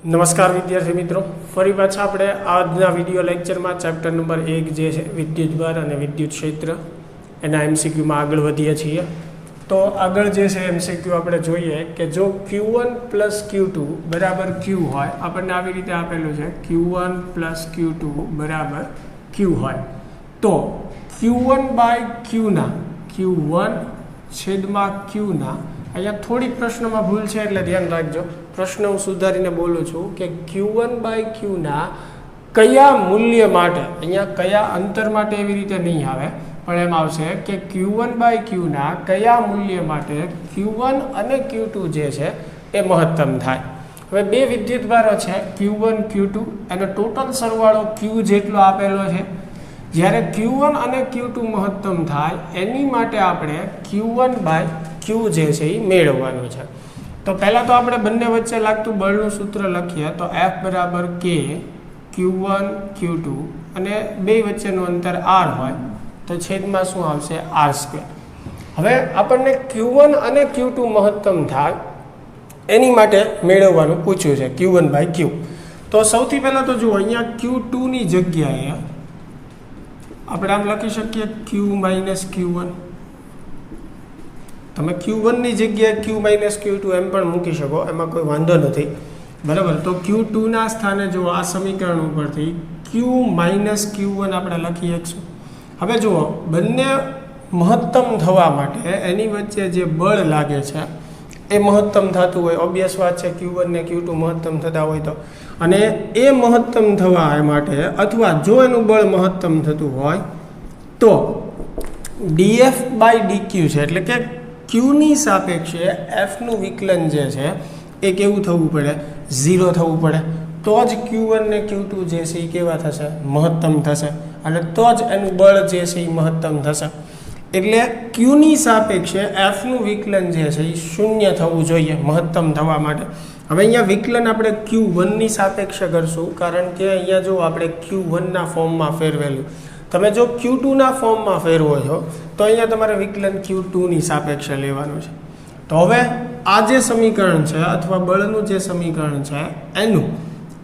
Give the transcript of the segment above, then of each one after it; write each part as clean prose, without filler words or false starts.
નમસ્કાર વિદ્યાર્થી મિત્રો, ફરી પાછા આપણે આજના વિડીયો લેક્ચરમાં ચેપ્ટર નંબર 1 જે છે વિદ્યુતભાર અને વિદ્યુત ક્ષેત્ર એના એમસીક્યુમાં આગળ વધીએ છીએ. તો આગળ જે છે એમસીક્યુ આપણે જોઈએ કે જો Q1 + Q2 બરાબર Q હોય, આપણને આવી રીતે આપેલું છે Q1 + Q2 બરાબર Q હોય, તો Q1/Q ના Q1 છેદમાં Q ના, અહીંયા થોડીક પ્રશ્નમાં ભૂલ છે એટલે ધ્યાન રાખજો. પ્રશ્ન હું સુધારીને બોલું છું કે Q1/Q ના કયા મૂલ્ય માટે, અહીંયા કયા અંતર માટે એવી રીતે નહીં આવે, પણ એમ આવશે કે Q1/Q ના કયા મૂલ્ય માટે Q1 અને Q2 જે છે એ મહત્તમ થાય. હવે બે વિદ્યુતભારો છે Q1 Q2, એનો ટોટલ સરવાળો Q જેટલો આપેલો છે. જ્યારે Q1 અને Q2 મહત્તમ થાય એની માટે આપણે Q1/Q જે છે એ મેળવવાનું છે. તો પહેલાં તો આપણે બંને વચ્ચે લાગતું બળનું સૂત્ર લખીએ તો F બરાબર K Q1 Q2 અને બે વચ્ચેનું અંતર R હોય તો છેદમાં શું આવશે R². હવે આપણને Q1 અને Q2 મહત્તમ થાય એની માટે મેળવવાનું પૂછ્યું છે Q1/Q. તો સૌથી પહેલાં તો જુઓ, અહીંયા Q2ની જગ્યાએ આપણે આમ લખી શકીએ Q - Q1. તમે Q1ની જગ્યાએ Q - Q2 એમ પણ મૂકી શકો, એમાં કોઈ વાંધો નથી, બરાબર. તો Q2ના સ્થાને જો આ સમીકરણ ઉપરથી Q - Q1 આપણે લખી શકીશું. હવે જુઓ, બંને મહત્તમ થવા માટે એની વચ્ચે જે બળ લાગે છે એ મહત્તમ થતું હોય, ઓબ્વિયસ વાત છે, Q1 ને Q2 મહત્તમ થતા હોય તો, અને એ મહત્તમ થવા માટે અથવા જો એનું બળ મહત્તમ થતું હોય તો dF/dq છે, એટલે કે Qની સાપેક્ષે Fનું વિકલન જે છે એ કેવું થવું પડે, 0 થવું પડે. તો જ Q1 ને Q2 જે છે એ કેવા થશે, મહત્તમ થશે, અને તો જ એનું બળ જે છે એ મહત્તમ થશે. એટલે Qની સાપેક્ષે Fનું વિકલન જે છે એ 0 થવું જોઈએ મહત્તમ થવા માટે. હવે અહીંયા વિકલન આપણે Q1ની સાપેક્ષે કરશું, કારણ કે અહીંયા જો આપણે Q1ના ફોર્મમાં ફેરવેલું, તમે જો Q2ના ફોર્મમાં ફેરવો છો તો અહીંયા તમારે વિકલન Q2ની સાપેક્ષે લેવાનું છે. તો હવે આ જે સમીકરણ છે અથવા બળનું જે સમીકરણ છે એનું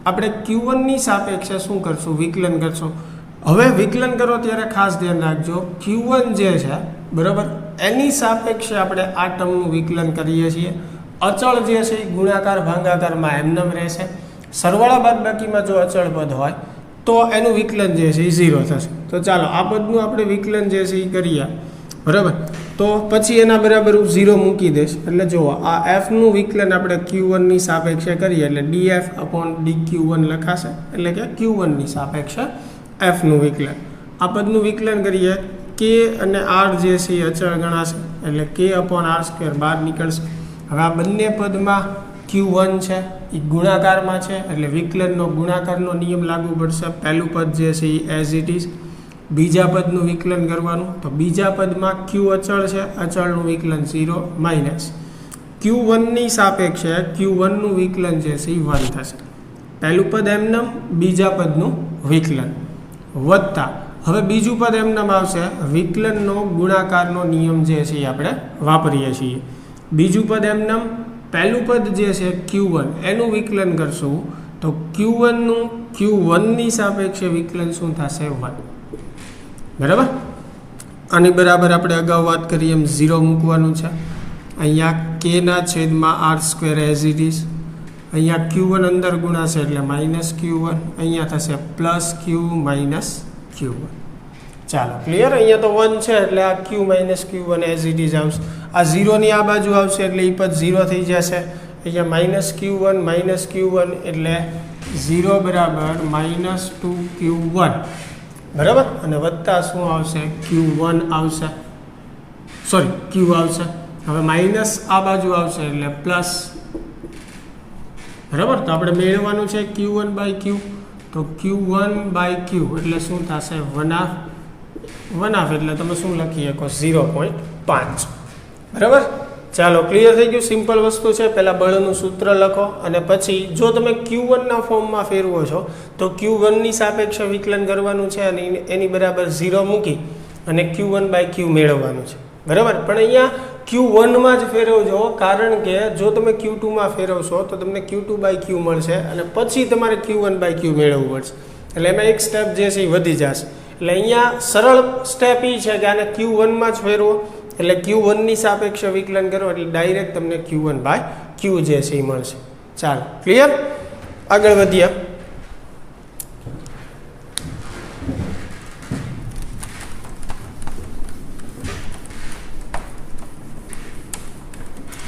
આપણે Q1ની સાપેક્ષે શું કરશું, વિકલન કરશું. હવે વિકલન કરો ત્યારે ખાસ ધ્યાન રાખજો, Q1 જે છે બરાબર, એની સાપેક્ષે આપણે આ ટર્મનું વિકલન કરીએ છીએ. અચળ જે છે એ ગુણાકાર ભાગાકારમાં એમનેમ રહેશે. સરવાળા બાદબાકીમાં જો અચળ પદ હોય તો એનું વિકલન જે છે એ 0 થશે. તો ચાલો આ પદનું આપણે વિકલન જે છે એ કરીએ, બરાબર. તો પછી એના બરાબર હું 0 મૂકી દઈશ. એટલે જુઓ, આ Fનું વિકલન આપણે Q1ની સાપેક્ષે કરીએ એટલે dF/dQ1 લખાશે, એટલે કે Q1ની સાપેક્ષે Fનું વિકલન. આ પદનું વિકલન કરીએ, K અને R જે છે એ અચળ ગણાશે, એટલે K/R² બહાર નીકળશે. હવે આ બંને પદમાં Q1 છે એ ગુણાકારમાં છે, એટલે વિકલનનો ગુણાકારનો નિયમ લાગુ પડશે. પહેલું પદ જે છે એ એઝ ઇટ ઇઝ. બીજા પદનું વિકલન કરવાનું, તો બીજા પદમાં Q અચળ છે, અચળનું વિકલન 0 માઇનસ Q1ની સાપેક્ષે Q1નું વિકલન જે છે એ 1 થશે. પહેલું પદ એમનેમ, બીજા પદનું વિકલન વત્તા, હવે બીજું પદ એમનેમ આવશે, વિકલનનો ગુણાકારનો નિયમ જે છે એ આપણે વાપરીએ છીએ. બીજું પદ એમનેમ, પહેલું પદ જે છે Q1 એનું વિકલન કરશું તો Q1નું Q1ની સાપેક્ષે વિકલન શું થશે, 1, બરાબર. આની બરાબર આપણે અગાઉ વાત કરી એમ 0 મૂકવાનું છે. અહીંયા Kના છેદમાં R² એઝ ઇટ ઇઝ. અહીંયા Q1 અંદર ગુણાશે એટલે -Q1, અહીંયા થશે +Q - Q1. ચાલો ક્લિયર. અહીંયા તો 1 છે એટલે આ Q - Q1 as it is આવશે. આ 0ની આ બાજુ આવશે એટલે એ પદ 0 થઈ જશે. અહીંયા -Q1 - Q1 એટલે 0 બરાબર -2Q1, બરાબર. અને વત્તા શું આવશે, Q1 આવશે, સોરી Q આવશે. હવે માઇનસ આ બાજુ આવશે એટલે પ્લસ, બરાબર. તો આપણે મેળવવાનું છે Q1/Q. તો Q1/Q એટલે શું થશે, 1/2 એટલે તમે શું લખી શકો, 0.5, બરાબર. ચાલો ક્લિયર થઈ ગયું. સિમ્પલ વસ્તુ છે. પહેલાં બળનું સૂત્ર લખો અને પછી જો તમે Q1ના ફોર્મમાં ફેરવો છો તો Q1ની સાપેક્ષે વિકલન કરવાનું છે અને એની બરાબર 0 મૂકી અને Q1/Q મેળવવાનું છે, બરાબર. પણ અહીંયા Q1 માં જ ફેરવજો, કારણ કે જો તમે Q2 માં ફેરવશો તો તમને Q2/Q મળશે અને પછી તમારે Q1/Q મેળવવું પડશે, એટલે એમાં એક સ્ટેપ જે છે એ વધી જશે. એટલે અહીંયા સરળ સ્ટેપ એ છે કે આને Q1 માં જ ફેરવો, એટલે Q1 ની સાપેક્ષે વિકલન કરો એટલે ડાયરેક્ટ તમને Q1/Q જે છે એ મળશે. ચાલો, ક્લિયર? આગળ વધીએ.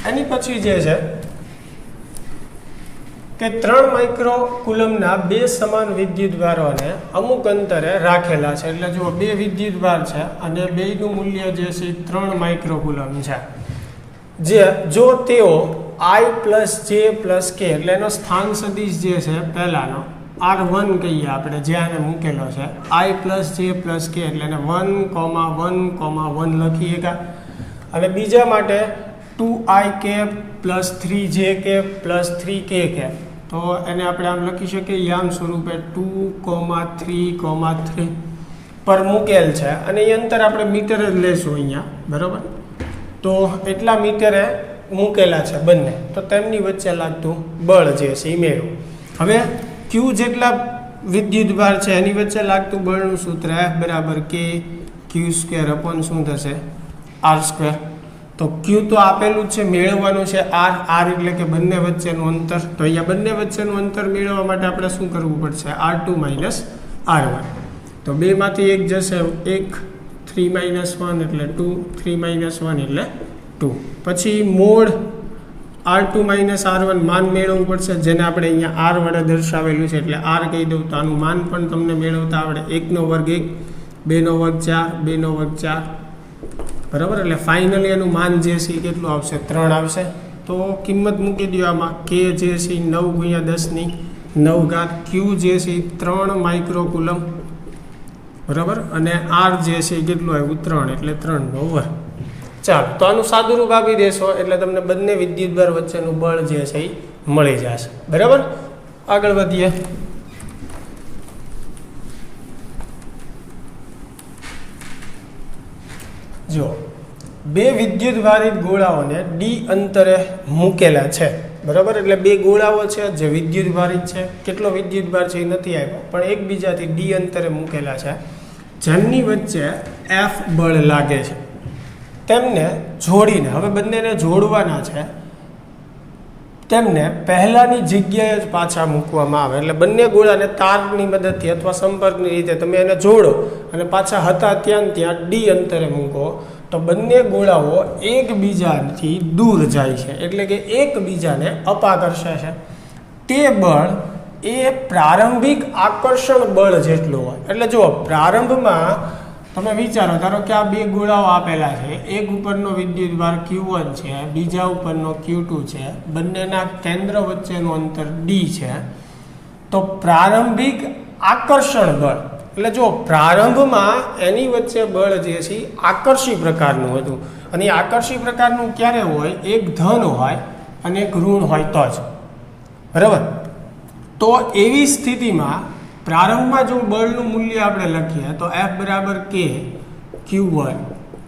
એની પછી જે છે કે 3 માઇક્રો કુલમના બે સમાન વિદ્યુતભારોને અમુક અંતરે રાખેલા છે. એટલે જો બે વિદ્યુતભાર છે અને બેયનું મૂલ્ય જે છે 3 માઇક્રો કુલમ છે. જે જો તેઓ I + J + K, એટલે એનો સ્થાન સદિશ જે છે પહેલાનો R1 કહીએ આપણે, જે આને મૂકેલો છે I + J + K, એટલે એને 1,1,1 લખીએ કા. અને બીજા માટે 2i + 3j + 3k, તો એને આપણે આમ લખી શકીએ યામ સ્વરૂપે 2,3,3 પર મૂકેલ છે. અને એ અંતર આપણે મીટર જ લેશું અહીંયા, બરાબર? તો એટલા મીટરે મૂકેલા છે બંને, તો તેમની વચ્ચે લાગતું બળ જે છે એ મેળવો. હવે Q જેટલા વિદ્યુતભાર છે એની વચ્ચે લાગતું બળનું સૂત્ર F = K Q² / શું થશે? R². તો Q તો આપેલું જ છે, મેળવવાનું છે R એટલે કે બંને વચ્ચેનું અંતર. તો અહીંયા બંને વચ્ચેનું અંતર મેળવવા માટે આપણે શું કરવું પડશે? R2 - R1. તો બેમાંથી એક જશે, 1 3 - 1 એટલે 2, 3 - 1 એટલે 2. પછી મોડ R2 - R1 માન મેળવવું પડશે, જેને આપણે અહીંયા R વડે દર્શાવેલું છે, એટલે R કહી દઉં તો આનું માન પણ તમને મેળવતા આવડે. 1 નો વર્ગ 1, 2 નો વર્ગ 4, 2 નો વર્ગ 4, બરાબર? એટલે ફાઇનલી એનું માન જે છે એ કેટલું આવશે? 3 આવશે. તો કિંમત મૂકી દો આમાં. K જે છે 9 × 10⁹. Q જે છે 3 માઇક્રો કુલમ, બરાબર? અને R જે છે એ કેટલું આવ્યું? 3, એટલે 3 નો વર્ગ. ચાલો, તો આનું સાદુરૂપ આપી દેશો એટલે તમને બંને વિદ્યુતભાર વચ્ચેનું બળ જે છે એ મળી જશે, બરાબર? આગળ વધીએ. જો બે વિદ્યુતભારિત ગોળાઓને d અંતરે મૂકેલા છે, બરાબર? એટલે બે ગોળાઓ છે જે વિદ્યુતભારિત છે. કેટલો વિદ્યુતભાર છે એ નથી આપ્યો, પણ એકબીજાથી d અંતરે મૂકેલા છે, જેમની વચ્ચે F બળ લાગે છે. તેમને જોડીને, હવે બંનેને જોડવાના છે, તેમને પહેલાની જગ્યાએ જ પાછા મૂકવામાં આવે. એટલે બંને ગોળાને તારની મદદથી અથવા સંપર્કની રીતે તમે એને જોડો અને પાછા હતા ત્યાં d અંતરે મૂકો, તો બંને ગોળાઓ એકબીજાથી દૂર જાય છે, એટલે કે એકબીજાને અપાકર્ષે છે. તે બળ એ પ્રારંભિક આકર્ષણ બળ જેટલું હોય. એટલે જો પ્રારંભમાં તમે વિચારો, ધારો કે આ બે ગોળાઓ આપેલા છે, એક ઉપરનો વિદ્યુતભાર Q1 છે, બીજા ઉપરનો Q2 છે, બંનેના કેન્દ્ર વચ્ચેનું અંતર d છે. તો પ્રારંભિક આકર્ષણ બળ, એટલે જો પ્રારંભમાં એની વચ્ચે બળ જે છે આકર્ષી પ્રકારનું હતું. અને એ આકર્ષી પ્રકારનું ક્યારે હોય? એક ધન હોય અને એક ઋણ હોય તો જ, બરાબર? તો એવી સ્થિતિમાં પ્રારંભમાં જો બળનું મૂલ્ય આપણે લખીએ તો F = K Q1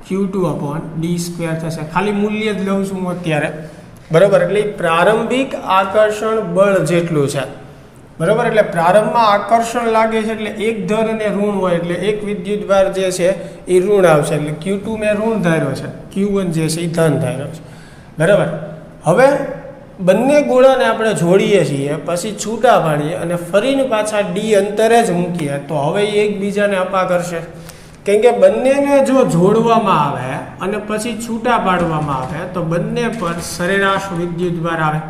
Q2/d² થશે. ખાલી મૂલ્ય જ લઉં છું અત્યારે, બરાબર? એટલે પ્રારંભિક આકર્ષણ બળ જેટલું છે, બરાબર? એટલે પ્રારંભમાં આકર્ષણ લાગે છે એટલે એક ધન અને ઋણ હોય, એટલે એક વિદ્યુતભાર જે છે એ ઋણ આવશે. એટલે Q2 મેં ઋણ ધાર્યો છે, Q1 જે છે એ ધન ધાર્યો છે, બરાબર? હવે બંને ગોળાને આપણે જોડીએ છીએ, પછી છૂટા પાડીએ અને ફરીને પાછા d અંતરે જ મૂકીએ, તો હવે એ એકબીજાને અપાકર્ષે. કેમ કે બંનેને જો જોડવામાં આવે અને પછી છૂટા પાડવામાં આવે તો બંને પર સરેરાશ વિદ્યુતભાર આવે.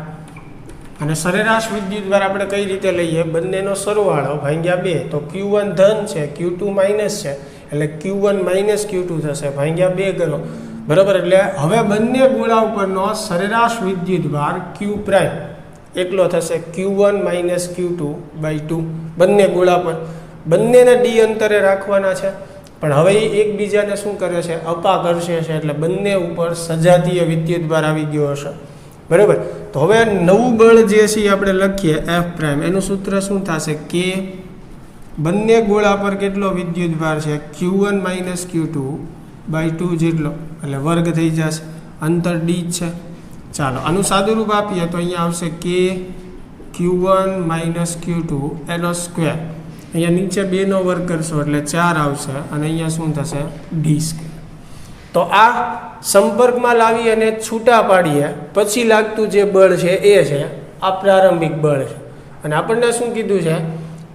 અને સરેરાશ વિદ્યુતભાર આપણે કઈ રીતે લઈએ? બંનેનો સરવાળો ભાગ્યા 2. તો Q1 ધન છે, Q2 માઇનસ છે, એટલે Q1 - Q2 થશે, ભાગ્યા 2 કરો, બરાબર? એટલે હવે બંને ગોળા ઉપરનો સરેરાશ વિદ્યુતભાર Q' એટલો થશે, Q1 - Q2/2. બંને ગોળા પર બંનેને d અંતરે રાખવાના છે, પણ હવે એ એકબીજાને શું કરે છે? અપાકર્ષે છે. એટલે બંને ઉપર સજાતીય વિદ્યુતભાર આવી ગયો હશે, બરાબર? તો હવે નવું બળ જે છે આપણે લખીએ F', એનું સૂત્ર શું થશે? K બંને ગોળા પર કેટલો વિદ્યુતભાર છે? Q1 - Q2/2 જેટલો, એટલે વર્ગ થઈ જશે. અંતર ડી જ છે. ચાલો આનું સાદુરૂપ આપીએ તો અહીંયા આવશે કે Q1 માઇનસ Q2 એનો સ્ક્વેર. અહીંયા નીચે 2નો વર્ગ કરશો એટલે 4 આવશે અને અહીંયા શું થશે ડી સ્ક્વેર. તો આ સંપર્કમાં લાવી અને છૂટા પાડીએ પછી લાગતું જે બળ છે એ છે આ પ્રારંભિક બળ છે. અને આપણને શું કીધું છે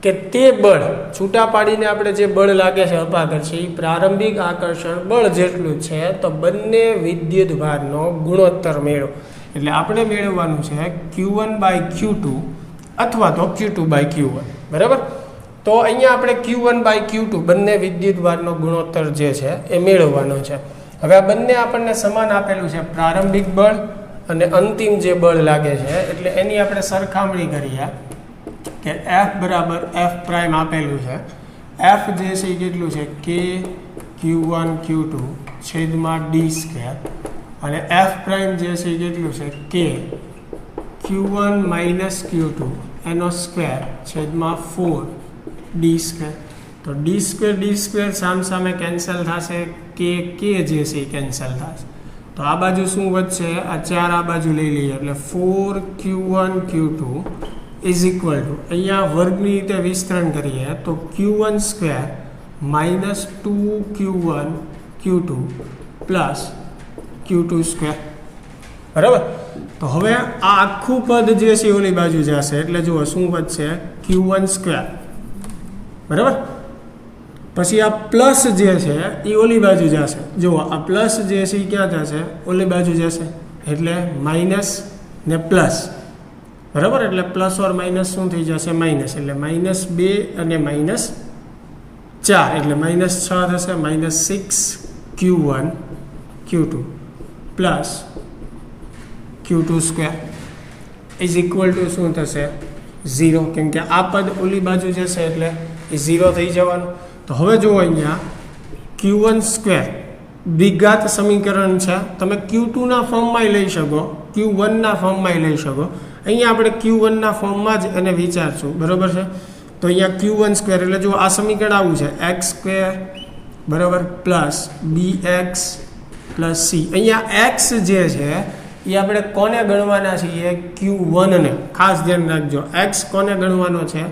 કે તે બળ છૂટા પાડીને આપણે જે બળ લાગે છે અપાકર્ષી પ્રારંભિક આકર્ષણ બળ જેટલું છે. તો બંને વિદ્યુત ભારનો ગુણોત્તર મેળવો. એટલે આપણે મેળવવાનું છે Q1 બાય Q2 અથવા તો Q2 બાય Q1. બરાબર. તો અહીંયા આપણે Q1 બાય Q2 બંને વિદ્યુત ભારનો ગુણોત્તર જે છે એ મેળવવાનો છે. હવે આ બંને આપણને સમાન આપેલું છે પ્રારંભિક બળ અને અંતિમ જે બળ લાગે છે. એટલે એની આપણે સરખામણી કરીએ કે F બરાબર F પ્રાઇમ આપેલું છે. F જે છે એ કેટલું છે કે Q1 Q2 છેદમાં ડી સ્ક્વેર અને F પ્રાઇમ જે છે એ કેટલું છે કે Q1 માઇનસ Q2 એનો સ્ક્વેર છેદમાં 4 ડી સ્ક્વેર. તો ડી સ્ક્વેર સામે કેન્સલ થશે કે જે છે એ કેન્સલ થશે. તો આ બાજુ શું વધશે આ 4 આ બાજુ લઈ લઈએ એટલે 4Q1 Q2 is equal to અહીંયા વર્ગની રીતે વિસ્તરણ કરીએ તો Q1 square minus 2Q1 Q2 plus Q2 square. બરાબર. તો હવે આ આખું પદ જે છે ઓલી બાજુ જશે એટલે જુઓ શું વધશે Q1 સ્ક્વેર. બરાબર. પછી આ પ્લસ જે છે એ ઓલી બાજુ જશે. જુઓ આ પ્લસ જે છે એ ક્યાં જશે ઓલી બાજુ જશે એટલે માઇનસ ને પ્લસ. બરાબર. એટલે પ્લસ ઓર માઇનસ શું થઈ જશે માઇનસ. એટલે -2 અને -4 એટલે -6 થશે. -6Q1 Q2 plus Q2 square is equal to શું થશે 0. કેમ કે આ પદ ઓલી બાજુ જશે એટલે એ 0 થઈ જવાનું. તો હવે જુઓ અહીંયા Q1 સ્ક્વેર દ્વિઘાત સમીકરણ છે. તમે Q2ના ફોર્મમાં લઈ શકો Q1ના ફોર્મમાં લઈ શકો. અહીંયા આપણે Q1ના ફોર્મમાં જ એને વિચારશું. બરાબર છે. તો અહીંયા Q1 સ્ક્વેર એટલે જો આ સમીકરણ આવું છે x સ્ક્વેર બરાબર પ્લસ bx પ્લસ c. અહીંયા x જે છે એ આપણે કોને ગણવાના છીએ Q1 ને. ખાસ ધ્યાન રાખજો x કોને ગણવાનો છે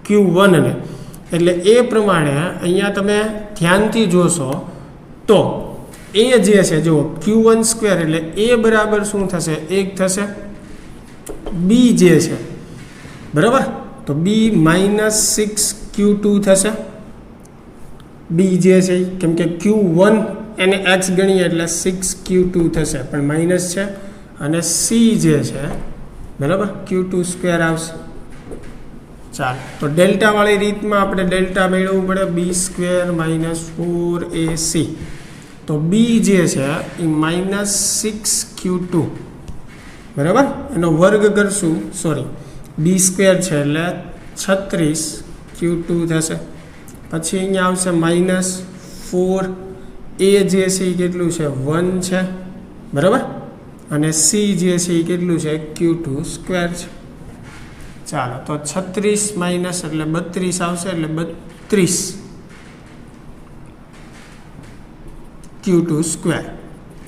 Q1 ને. એટલે એ પ્રમાણે અહીંયા તમે ધ્યાનથી જોશો તો એ જે છે જુઓ Q1 સ્ક્વેર એટલે એ બરાબર શું થશે 1 થશે. બી જે છે બરાબર તો બી -6Q2 થશે. બી જે છે કેમ કે Q1 એને x ગણીએ એટલે 6Q2 થશે પણ માઇનસ છે. અને સી જે છે બરાબર Q2 સ્ક્વેર આવશે. ચાલો તો ડેલ્ટાવાળી રીતમાં આપણે ડેલ્ટા મેળવવું પડે બી સ્ક્વેર -4AC. તો બી જે છે એ -6Q2 બરાબર એનો વર્ગ કરશું સોરી બી સ્ક્વેર છે એટલે 36Q2 થશે. પછી અહીંયા આવશે -4 એ જે છે એ કેટલું છે 1 છે બરાબર અને સી જે છે એ કેટલું છે Q2 સ્ક્વેર છે. ચાલો તો 36 માઇનસ એટલે 32 આવશે એટલે 32 Q2 સ્ક્વેર.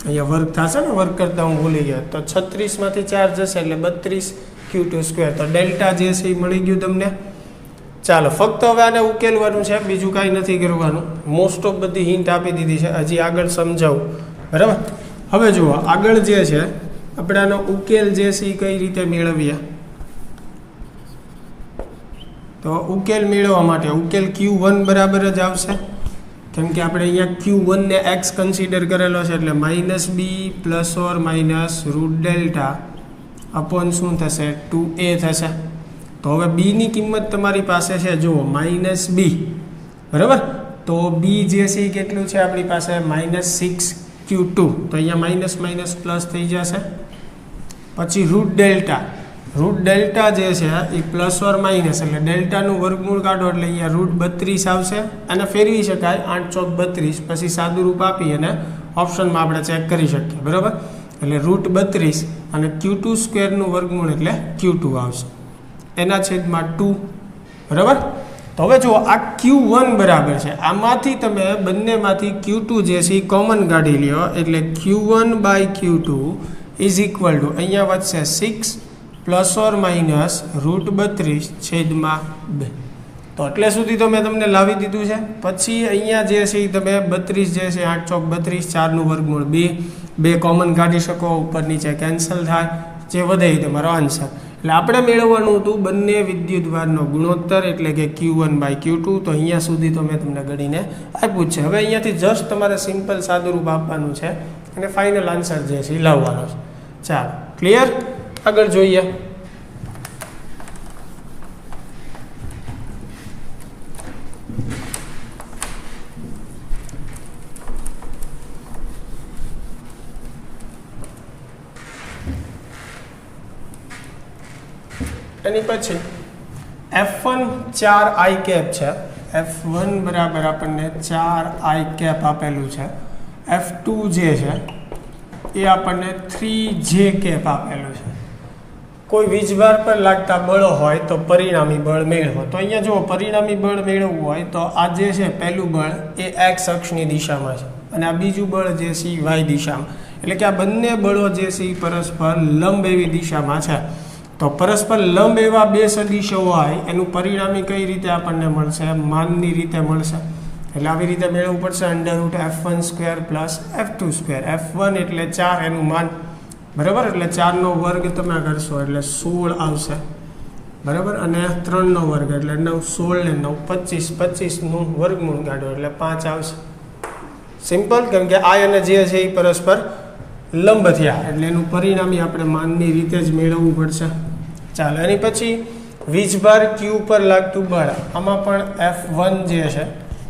અહીંયા વર્ગ થશે ને વર્ગ કરતા હું ભૂલી ગયો. તો 36માંથી 4 જશે એટલે 32 Q2 સ્ક્વેર. તો ડેલ્ટા જે છે એ મળી ગયું તમને. ચાલો ફક્ત હવે આને ઉકેલવાનું છે બીજું કાંઈ નથી કરવાનું. મોસ્ટ ઓફ બધી હિન્ટ આપી દીધી છે. હજી આગળ સમજાવું બરાબર. હવે જુઓ આગળ જે છે આપણે આનો ઉકેલ જે છે એ કઈ રીતે મેળવીએ. તો ઉકેલ મેળવવા માટે ઉકેલ Q1 બરાબર જ આવશે કેમ કે આપણે અહીંયા Q1 ને x કન્સિડર કરેલો છે એટલે -b plus or minus route delta upon શું થશે 2a થશે. તો હવે b ની કિંમત તમારી પાસે છે જુઓ -b બરાબર. તો b જે છે એ કેટલું છે આપણી પાસે -6Q2. તો અહીંયા માઇનસ માઇનસ પ્લસ થઈ જશે. પછી રૂટ ડેલ્ટા જે છે એ પ્લસ ઓર માઇનસ એટલે ડેલ્ટાનું વર્ગમૂળ કાઢો એટલે અહીંયા √32 આવશે. અને ફેરવી શકાય 8 ચોક 32 પછી સાદું રૂપ આપી અને ઓપ્શનમાં આપણે ચેક કરી શકીએ બરાબર. એટલે √32 અને Q2 સ્ક્વેરનું વર્ગમૂળ એટલે Q2 આવશે એના છેદમાં 2 બરાબર. તો તો હવે જુઓ આ Q1 બરાબર છે, આમાંથી તમે બંનેમાંથી Q2 જે છે એ કોમન કાઢી લ્યો, એટલે Q1 by Q2 is equal to અહીંયા વધશે 6 પ્લસ ઓર માઇનસ √32/2. તો એટલે સુધી તો મેં તમને લાવી દીધું છે. પછી અહીંયા જે છે એ તમે 32 જે છે 8 ચોક 32, 4નું વર્ગમૂળ 2 કોમન કાઢી શકો, ઉપર નીચે કેન્સલ થાય, જે વધે એ તમારો આન્સર. એટલે આપણે મેળવવાનું હતું બંને વિદ્યુતભારનો ગુણોત્તર, એટલે કે Q1 બાય Q2. તો અહીંયા સુધી તો મેં તમને ગણીને આપ્યું જ છે. હવે અહીંયાથી જસ્ટ તમારે સિમ્પલ સાદુરૂપ આપવાનું છે અને ફાઇનલ આન્સર જે છે એ લાવવાનો છે. ચાલો, ક્લિયર? આગળ જોઈએ. એની પછી F1 4i કેપ છે. F1 બરાબર આપણને 4i કેપ આપેલું છે. F2 જે છે એ આપણને 3j કેપ આપેલું છે. કોઈ વીજભાર પર લાગતા બળો હોય તો પરિણામી બળ મેળવો. તો અહીંયા જુઓ, પરિણામી બળ મેળવવું હોય તો આ જે છે પહેલું બળ એ x અક્ષની દિશામાં છે અને આ બીજું બળ જે છે y દિશામાં, એટલે કે આ બંને બળો જે છે એ પરસ્પર લંબ એવી દિશામાં છે. તો પરસ્પર લંબ એવા બે સદિશો હોય એનું પરિણામી કઈ રીતે આપણને મળશે? માનની રીતે મળશે. એટલે આવી રીતે મેળવવું પડશે √F1² પ્લસ F2². F1 એટલે 4 એનું માન, બરાબર, એટલે 4નો વર્ગ તમે કરશો એટલે 16 આવશે, બરાબર, અને 3નો વર્ગ એટલે 9, 16 ને 9 25, 25નું વર્ગમૂળ કાઢો એટલે 5 આવશે. સિમ્પલ, કેમ કે આ અને જે છે એ પરસ્પર લંબ થયા એટલે એનું પરિણામી આપણે માનની રીતે જ મેળવવું પડશે. ચાલો, એની પછી વીજભાર Q પર લાગતું બળ, આમાં પણ F1 જે છે,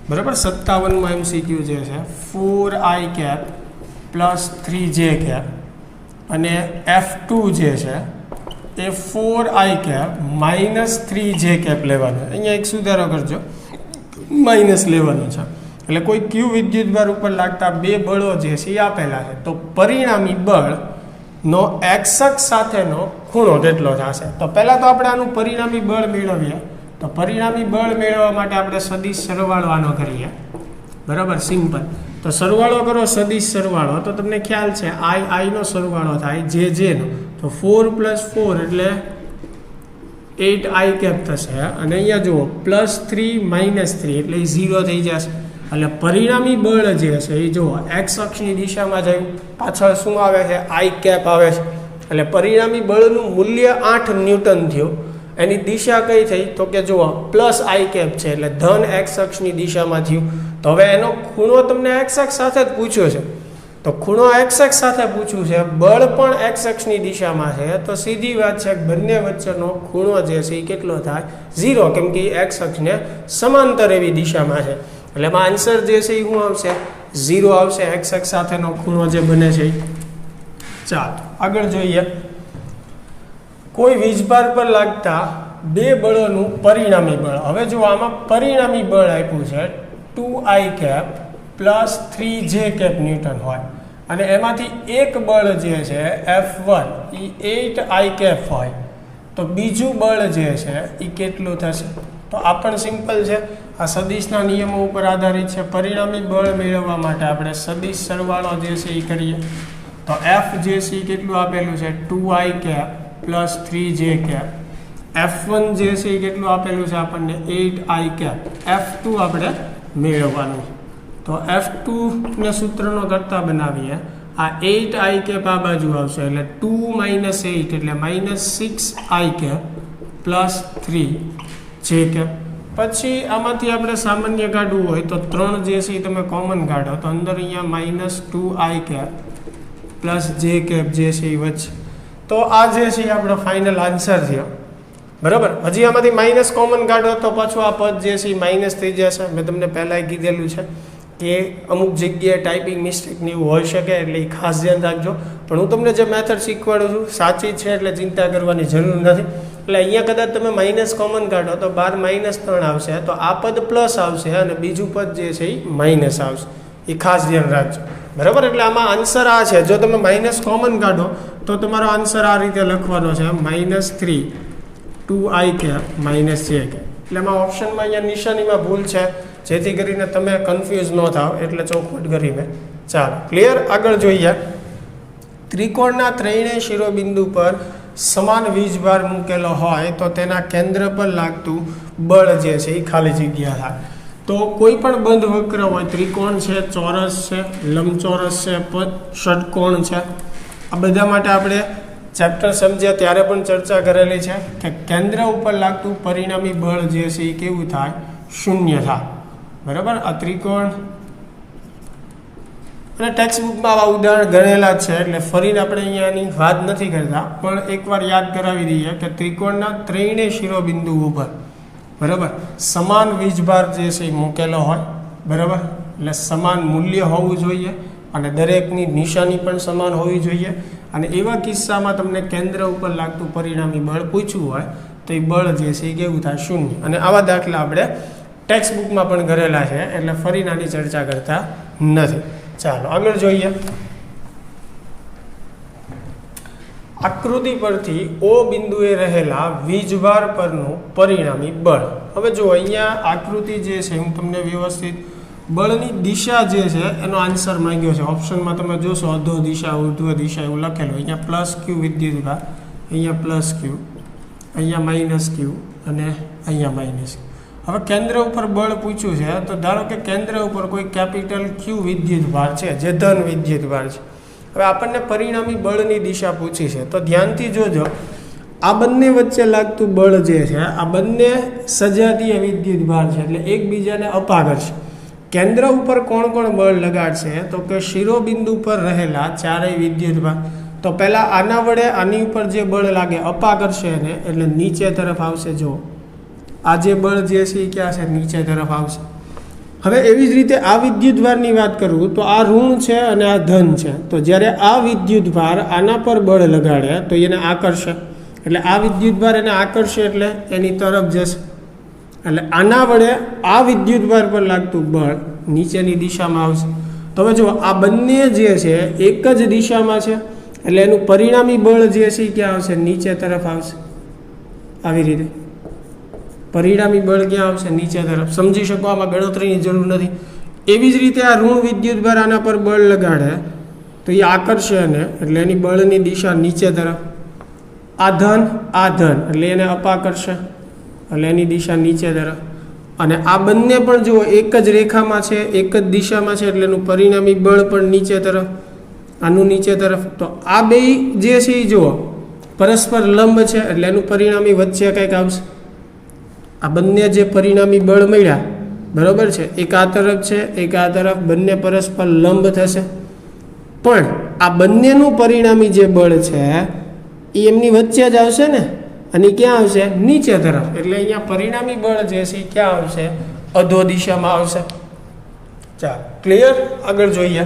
બરાબર, 57માં MCQ જે છે 4i cap plus 3j cap, અને F2 જે છે એ 4i cap minus 3j cap લેવાનું. અહીંયા એક સુધારો કરજો, માઇનસ લેવાનું છે. એટલે કોઈ Q વિદ્યુતભાર ઉપર લાગતા બે બળો જે છે એ આપેલા છે, તો પરિણામી બળનો x અક્ષ સાથેનો ખૂણો કેટલો થશે? તો પહેલાં તો આપણે આનું પરિણામી બળ મેળવીએ. તો પરિણામી બળ મેળવવા માટે આપણે સદિશ સરવાળો આનો કરીએ, બરાબર, સિમ્પલ. તો સરવાળો કરો, સદિશ સરવાળો, તો તમને ખ્યાલ છે i નો સરવાળો થાય j નો. તો 4 + 4 એટલે 8i કેપ થશે, અને અહીંયા જુઓ +3 - 3 એટલે 0 થઈ જશે. એટલે પરિણામી બળ જે છે એ જુઓ x અક્ષની દિશામાં જાય, પાછળ શું આવે છે? i કેપ આવે છે. એટલે પરિણામી બળનું મૂલ્ય 8 ન્યૂટન થયું. એની દિશા કઈ થઈ? તો કે જુઓ +i કેપ છે એટલે ધન x અક્ષની દિશામાં થયું. તો હવે એનો ખૂણો તમને x અક્ષ સાથે જ પૂછ્યો છે, તો ખૂણો x અક્ષ સાથે પૂછ્યું છે, બળ પણ x અક્ષની દિશામાં છે, તો સીધી વાત છે કે બંને વચ્ચેનો ખૂણો જે છે એ કેટલો થાય? 0, કેમ કે x અક્ષને સમાંતર એવી દિશામાં છે. એટલે એમાં આન્સર જે છે એ શું આવશે? 0 આવશે, x અક્ષ સાથેનો ખૂણો જે બને છે. ચાલો, આગળ જોઈએ. કોઈ વીજભાર પર લાગતા બે બળોનું પરિણામી બળ. હવે જો આમાં પરિણામી બળ આપ્યું છે 2i cap plus 3j cap newton હોય, અને એમાંથી એક બળ જે છે F1 એ 8i કેપ હોય, તો બીજું બળ જે છે એ કેટલું થશે? તો આ પણ સિમ્પલ છે, આ સદિશના નિયમો ઉપર આધારિત છે. પરિણામી બળ મેળવવા માટે આપણે સદિશ સરવાળો જે છે એ કરીએ. તો F જે છે એ કેટલું આપેલું છે? 2i cap plus 3j cap. F1 જે છે એ કેટલું આપેલું છે આપણને? 8i cap. F2 આપણે મેળવવાનું. તો F2 ને સૂત્રનો કરતા બનાવીએ. આ 8i કેપ આ બાજુ આવશે એટલે 2 - 8 એટલે -6i cap plus 3j cap. પછી આમાંથી આપણે સામાન્ય કાઢવું હોય તો 3 જે છે એ તમે કોમન કાઢો, તો અંદર અહીંયા -2i cap plus j cap જે છે એ વચ્ચે. તો આ જે છે એ આપણો ફાઇનલ આન્સર થયો, બરાબર. હજી આમાંથી માઇનસ કોમન કાઢો તો પાછું આ પદ જે છે એ માઇનસ થઈ જશે. મેં તમને પહેલાં કીધેલું છે કે અમુક જગ્યાએ ટાઈપિંગ મિસ્ટેક ને એવું હોઈ શકે, એટલે એ ખાસ ધ્યાન રાખજો. પણ હું તમને જે મેથડ શીખવાડું છું સાચી છે, એટલે ચિંતા કરવાની જરૂર નથી. એટલે અહીંયા કદાચ તમે માઇનસ કોમન કાઢો તો 12 - 3 આવશે, તો આ પદ પ્લસ આવશે અને બીજું પદ જે છે એ માઇનસ આવશે. એ ખાસ ધ્યાન રાખજો, બરાબર. એટલે આમાં આન્સર આ છે, જો તમે માઇનસ કોમન કાઢો તો તમારો આન્સર આ રીતે લખવાનો છે -3 2i કેપ - j કેપ. એટલે એમાં ઓપ્શનમાં અહીંયા નિશાનીમાં ભૂલ છે, જેથી કરીને તમે કન્ફ્યુઝ ન થાવ, એટલે ચોખવટ કરી મેં. ચાલો ક્લિયર, આગળ જોઈએ. ત્રિકોણના ત્રણેય શિરોબિંદુ પર સમાન વીજભાર મૂકેલો હોય તો તેના કેન્દ્ર પર લાગતું બળ જે છે એ ખાલી જગ્યા થાય. તો કોઈ પણ બંધ વક્ર હોય, ત્રિકોણ છે, ચોરસ છે, લંબચોરસ છે, ષટકોણ છે, આ બધા માટે આપણે ચેપ્ટર સમજ્યા ત્યારે પણ ચર્ચા કરેલી છે કે કેન્દ્ર ઉપર લાગતું પરિણામી બળ જે છે એ કેવું થાય? શૂન્ય થાય. બરાબર. આ ત્રિકોણ અને ટેક્સ્ટ બુકમાં આવા ઉદાહરણ ગણેલા જ છે, એટલે ફરીને આપણે અહીંયાની વાત નથી કરતા, પણ એકવાર યાદ કરાવી દઈએ કે ત્રિકોણના ત્રણેય શિરોબિંદુ ઉપર બરાબર સમાન વીજભાર જે છે એ મૂકેલો હોય. બરાબર. એટલે સમાન મૂલ્ય હોવું જોઈએ અને દરેકની નિશાની પણ સમાન હોવી જોઈએ. અને એવા કિસ્સામાં તમને કેન્દ્ર ઉપર લાગતું પરિણામી બળ પૂછવું હોય તો એ બળ જે છે એ કેવું થાય? શૂન્ય. અને આવા દાખલા આપણે ટેક્સ્ટ બુકમાં પણ કરેલા છે, એટલે ફરી નાની ચર્ચા કરતા નથી. ચાલો આગળ જોઈએ. આકૃતિ પરથી O બિંદુએ રહેલા વીજભાર પરનું પરિણામી બળ. હવે જો અહીંયા આકૃતિ જે છે હું તમને વ્યવસ્થિત બળની દિશા જે છે એનો આન્સર માંગ્યો છે. ઓપ્શનમાં તમે જોશો અધો દિશા, ઉર્ધ્વ દિશા એવું લખેલું. અહીંયા પ્લસ ક્યુ વિદ્યુતભાર, અહીંયા પ્લસ ક્યુ, અહીંયા માઇનસ ક્યુ અને અહીંયા માઇનસ ક્યુ. હવે કેન્દ્ર ઉપર બળ પૂછ્યું છે, તો ધારો કે કેન્દ્ર ઉપર કોઈ કેપિટલ ક્યુ વિદ્યુતભાર છે જે ધન વિદ્યુતભાર છે. હવે આપણને પરિણામી બળની દિશા પૂછી છે, તો ધ્યાનથી જોજો. આ બંને વચ્ચે લાગતું બળ જે છે, આ બંને સજાતીય વિદ્યુતભાર છે, એટલે એકબીજાને અપાકર્ષે. કેન્દ્ર ઉપર કોણ કોણ બળ લગાડશે? તો કે શિરોબિંદુ પર રહેલા ચારેય વિદ્યુતભાર. તો પહેલાં આના વડે આની ઉપર જે બળ લાગે અપાકર્ષે ને, એટલે નીચે તરફ આવશે. જો આ જે બળ જે છે એ ક્યાં છે? નીચે તરફ આવશે. હવે એવી જ રીતે આ વિદ્યુતભારની વાત કરું તો આ ઋણ છે અને આ ધન છે. તો જ્યારે આ વિદ્યુતભાર આના પર બળ લગાડે તો એને આકર્ષે, એટલે આ વિદ્યુતભાર એને આકર્ષે એટલે એની તરફ જશે. એટલે આના વડે આ વિદ્યુતભાર પર લાગતું બળ નીચેની દિશામાં આવશે. તો હવે જો આ બંને જે છે એક જ દિશામાં છે, એટલે એનું પરિણામી બળ જે છે એ ક્યાં આવશે? નીચે તરફ આવશે. આવી રીતે પરિણામી બળ ક્યાં આવશે? નીચે તરફ. સમજી શકો, આમાં ગણતરીની જરૂર નથી. એવી જ રીતે આ ઋણ વિદ્યુતભાર આના પર બળ લગાડે તો એ આકર્ષે ને, એટલે એની બળની દિશા નીચે તરફ. આ ધન એટલે એને અપાકર્ષે, એટલે એની દિશા નીચે તરફ. અને આ બંને પણ જુઓ એક જ રેખામાં છે, એક જ દિશામાં છે, એટલે એનું પરિણામી બળ પણ નીચે તરફ, આનું નીચે તરફ. તો આ બે જે છે એ જુઓ પરસ્પર લંબ છે, એટલે એનું પરિણામી વચ્ચે કંઈક આવશે. આ બંને જે પરિણામી બળ મળ્યા બરાબર છે, એક આ તરફ છે, એક આ તરફ, બંને પરસ્પર લંબ થશે. પણ આ બંનેનું પરિણામી જે બળ છે એ એમની વચ્ચે જ આવશે ને, અને ક્યાં આવશે? નીચે તરફ. એટલે અહીંયા પરિણામી બળ જે છે એ ક્યાં આવશે? અધો દિશામાં આવશે. ચાલો ક્લિયર, આગળ જોઈએ.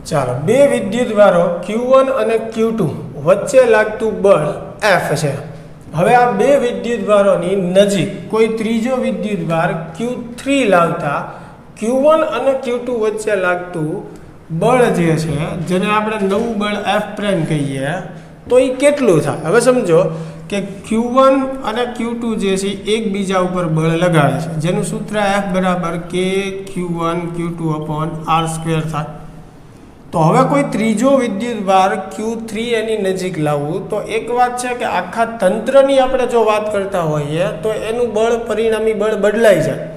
ચાલો, બે વિદ્યુતભારો Q1 અને Q2 વચ્ચે લાગતું બળ F છે. હવે આ બે વિદ્યુતભારોની નજીક કોઈ ત્રીજો વિદ્યુતભાર Q3 લાવતા Q1 અને Q2 વચ્ચે લાગતું બળ જે છે, જેને આપણે નવું બળ F પ્રાઇમ કહીએ, તો એ કેટલું થાય? હવે સમજો કે Q1 અને Q2 જે છે એકબીજા ઉપર બળ લગાડે છે, જેનું સૂત્ર F બરાબર KQ1 Q2 અપોન R² થાય. તો હવે કોઈ ત્રીજો વિદ્યુતભાર Q3 એની નજીક લાવવું, તો એક વાત છે કે આખા તંત્રની આપણે જો વાત કરતા હોઈએ તો એનું બળ, પરિણામી બળ બદલાઈ જાય.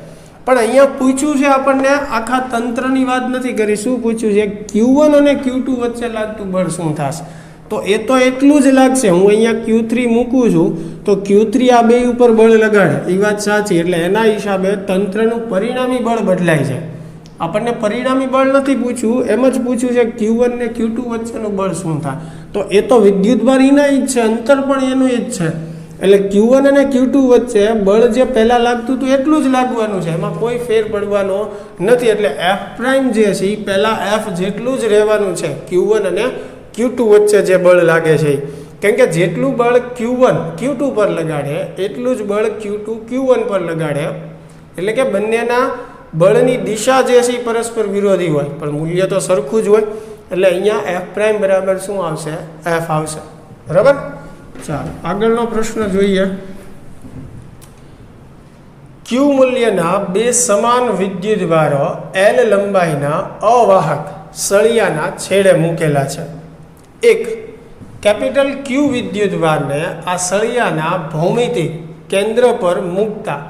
પણ અહીંયા પૂછ્યું છે આપણને આખા તંત્રની વાત નથી કરી. શું પૂછ્યું છે? Q1 અને Q2 વચ્ચે લાગતું બળ શું થશે? તો એ તો એટલું જ લાગશે. હું અહીંયા Q3 મૂકું છું તો Q3 આ બે ઉપર બળ લગાડે, એ વાત સાચી. એટલે એના હિસાબે તંત્રનું પરિણામી બળ બદલાય છે. આપણને પરિણામી બળ નથી પૂછ્યું, એમ જ પૂછ્યું છે Q1 ને Q2 વચ્ચેનું બળ શું થાય. તો એ તો વિદ્યુતભાર એના જ છે, અંતર પણ એનું જ છે. એટલે Q1 અને Q2 વચ્ચે બળ જે પહેલાં લાગતું હતું એટલું જ લાગવાનું છે, એમાં કોઈ ફેર પડવાનો નથી. એટલે F પ્રાઇમ જે છે એ પહેલાં F જેટલું જ રહેવાનું છે Q1 અને Q2 વચ્ચે જે બળ લાગે છે. કેમ કે જેટલું બળ Q1 Q2 પર લગાડે એટલું જ બળ Q2 Q1 પર લગાડે. એટલે કે બંનેના બળની દિશા જે છે એ પરસ્પર વિરોધી હોય, પણ મૂલ્ય તો સરખું જ હોય. એટલે અહીંયા F પ્રાઇમ બરાબર શું આવશે? F આવશે. બરાબર. ચાલો આગળનો પ્રશ્ન જોઈએ. ક્યુ મૂલ્યના બે સમાન વિદ્યુતભારો એલ લંબાઈના અવાહક સળિયાના છેડે મૂકેલા છે. એક કેપિટલ ક્યુ વિદ્યુતભારને આ સળિયાના ભૌમિતિક કેન્દ્ર પર મૂકતા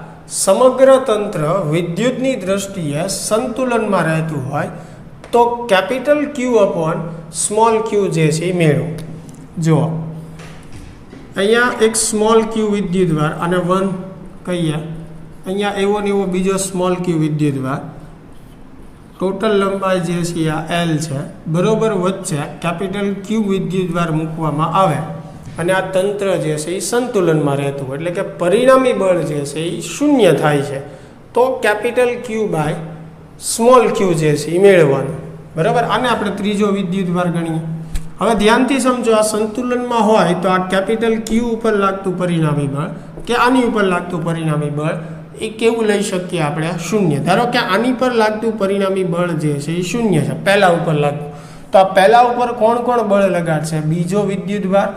સમગ્ર તંત્ર વિદ્યુતની દ્રષ્ટિએ સંતુલનમાં રહેતું હોય તો કેપિટલ ક્યુ અપોન સ્મોલ ક્યુ જે છે એ મેળવો. જુઓ અહીંયા એક સ્મોલ ક્યુ વિદ્યુતભાર અને 1 કહીએ, અહીંયા એવો ને એવો બીજો સ્મોલ ક્યુ વિદ્યુતભાર, ટોટલ લંબાઈ જે છે આ એલ છે, બરોબર વચ્ચે કેપિટલ ક્યુ વિદ્યુતભાર મૂકવામાં આવે અને આ તંત્ર જે છે એ સંતુલનમાં રહેતું એટલે કે પરિણામી બળ જે છે એ શૂન્ય થાય છે તો કેપિટલ ક્યુ બાય સ્મોલ ક્યુ જે છે એ મેળવવાનું. બરાબર, આને આપણે ત્રીજો વિદ્યુતભાર ગણીએ. હવે ધ્યાનથી સમજો, આ સંતુલનમાં હોય તો આ કેપિટલ ક્યુ ઉપર લાગતું પરિણામી બળ કે આની ઉપર લાગતું પરિણામી બળ એ કેવું લઈ શકીએ આપણે? શૂન્ય. ધારો કે આની પર લાગતું પરિણામી બળ જે છે એ શૂન્ય છે, પહેલા ઉપર લાગતું, તો આ પહેલા ઉપર કોણ કોણ બળ લગાડશે? બીજો વિદ્યુતભાર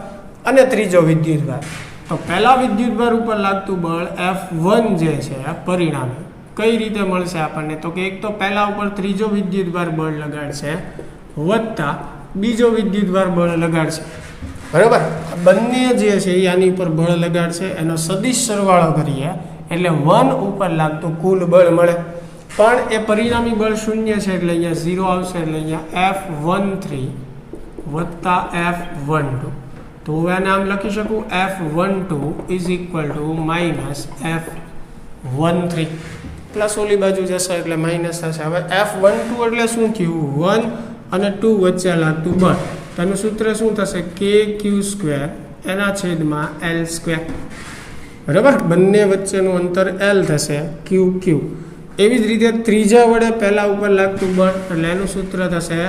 અને ત્રીજો વિદ્યુતભાર. તો પહેલા વિદ્યુતભાર ઉપર લાગતું બળ F1 જે છે પરિણામી કઈ રીતે મળશે આપણને? તો કે એક તો પહેલા ઉપર ત્રીજો વિદ્યુતભાર બળ લગાડશે વત્તા બીજો વિદ્યુતભાર બળ લગાડશે. બરાબર, બંને જે છે એ આની ઉપર બળ લગાડશે, એનો સદિશ સરવાળો કરીએ એટલે 1 ઉપર લાગતું કુલ બળ મળે. પણ એ પરિણામી બળ શૂન્ય છે એટલે અહીંયા 0 આવશે, એટલે અહીંયા F13 વત્તા F12. તો હવે આને આમ લખી શકું F12 is equal to minus F13 plus ઓલી બાજુ જશે એટલે માઇનસ થશે. હવે F12 એટલે શું થયું? 1 અને 2 વચ્ચે લાગતું બળ, તેનું સૂત્ર શું થશે? KQ² એના છેદમાં L². બરાબર, બંને વચ્ચેનું અંતર L થશે, QQ. એવી જ રીતે ત્રીજા વડે પહેલા ઉપર લાગતું બળ એટલે એનું સૂત્ર થશે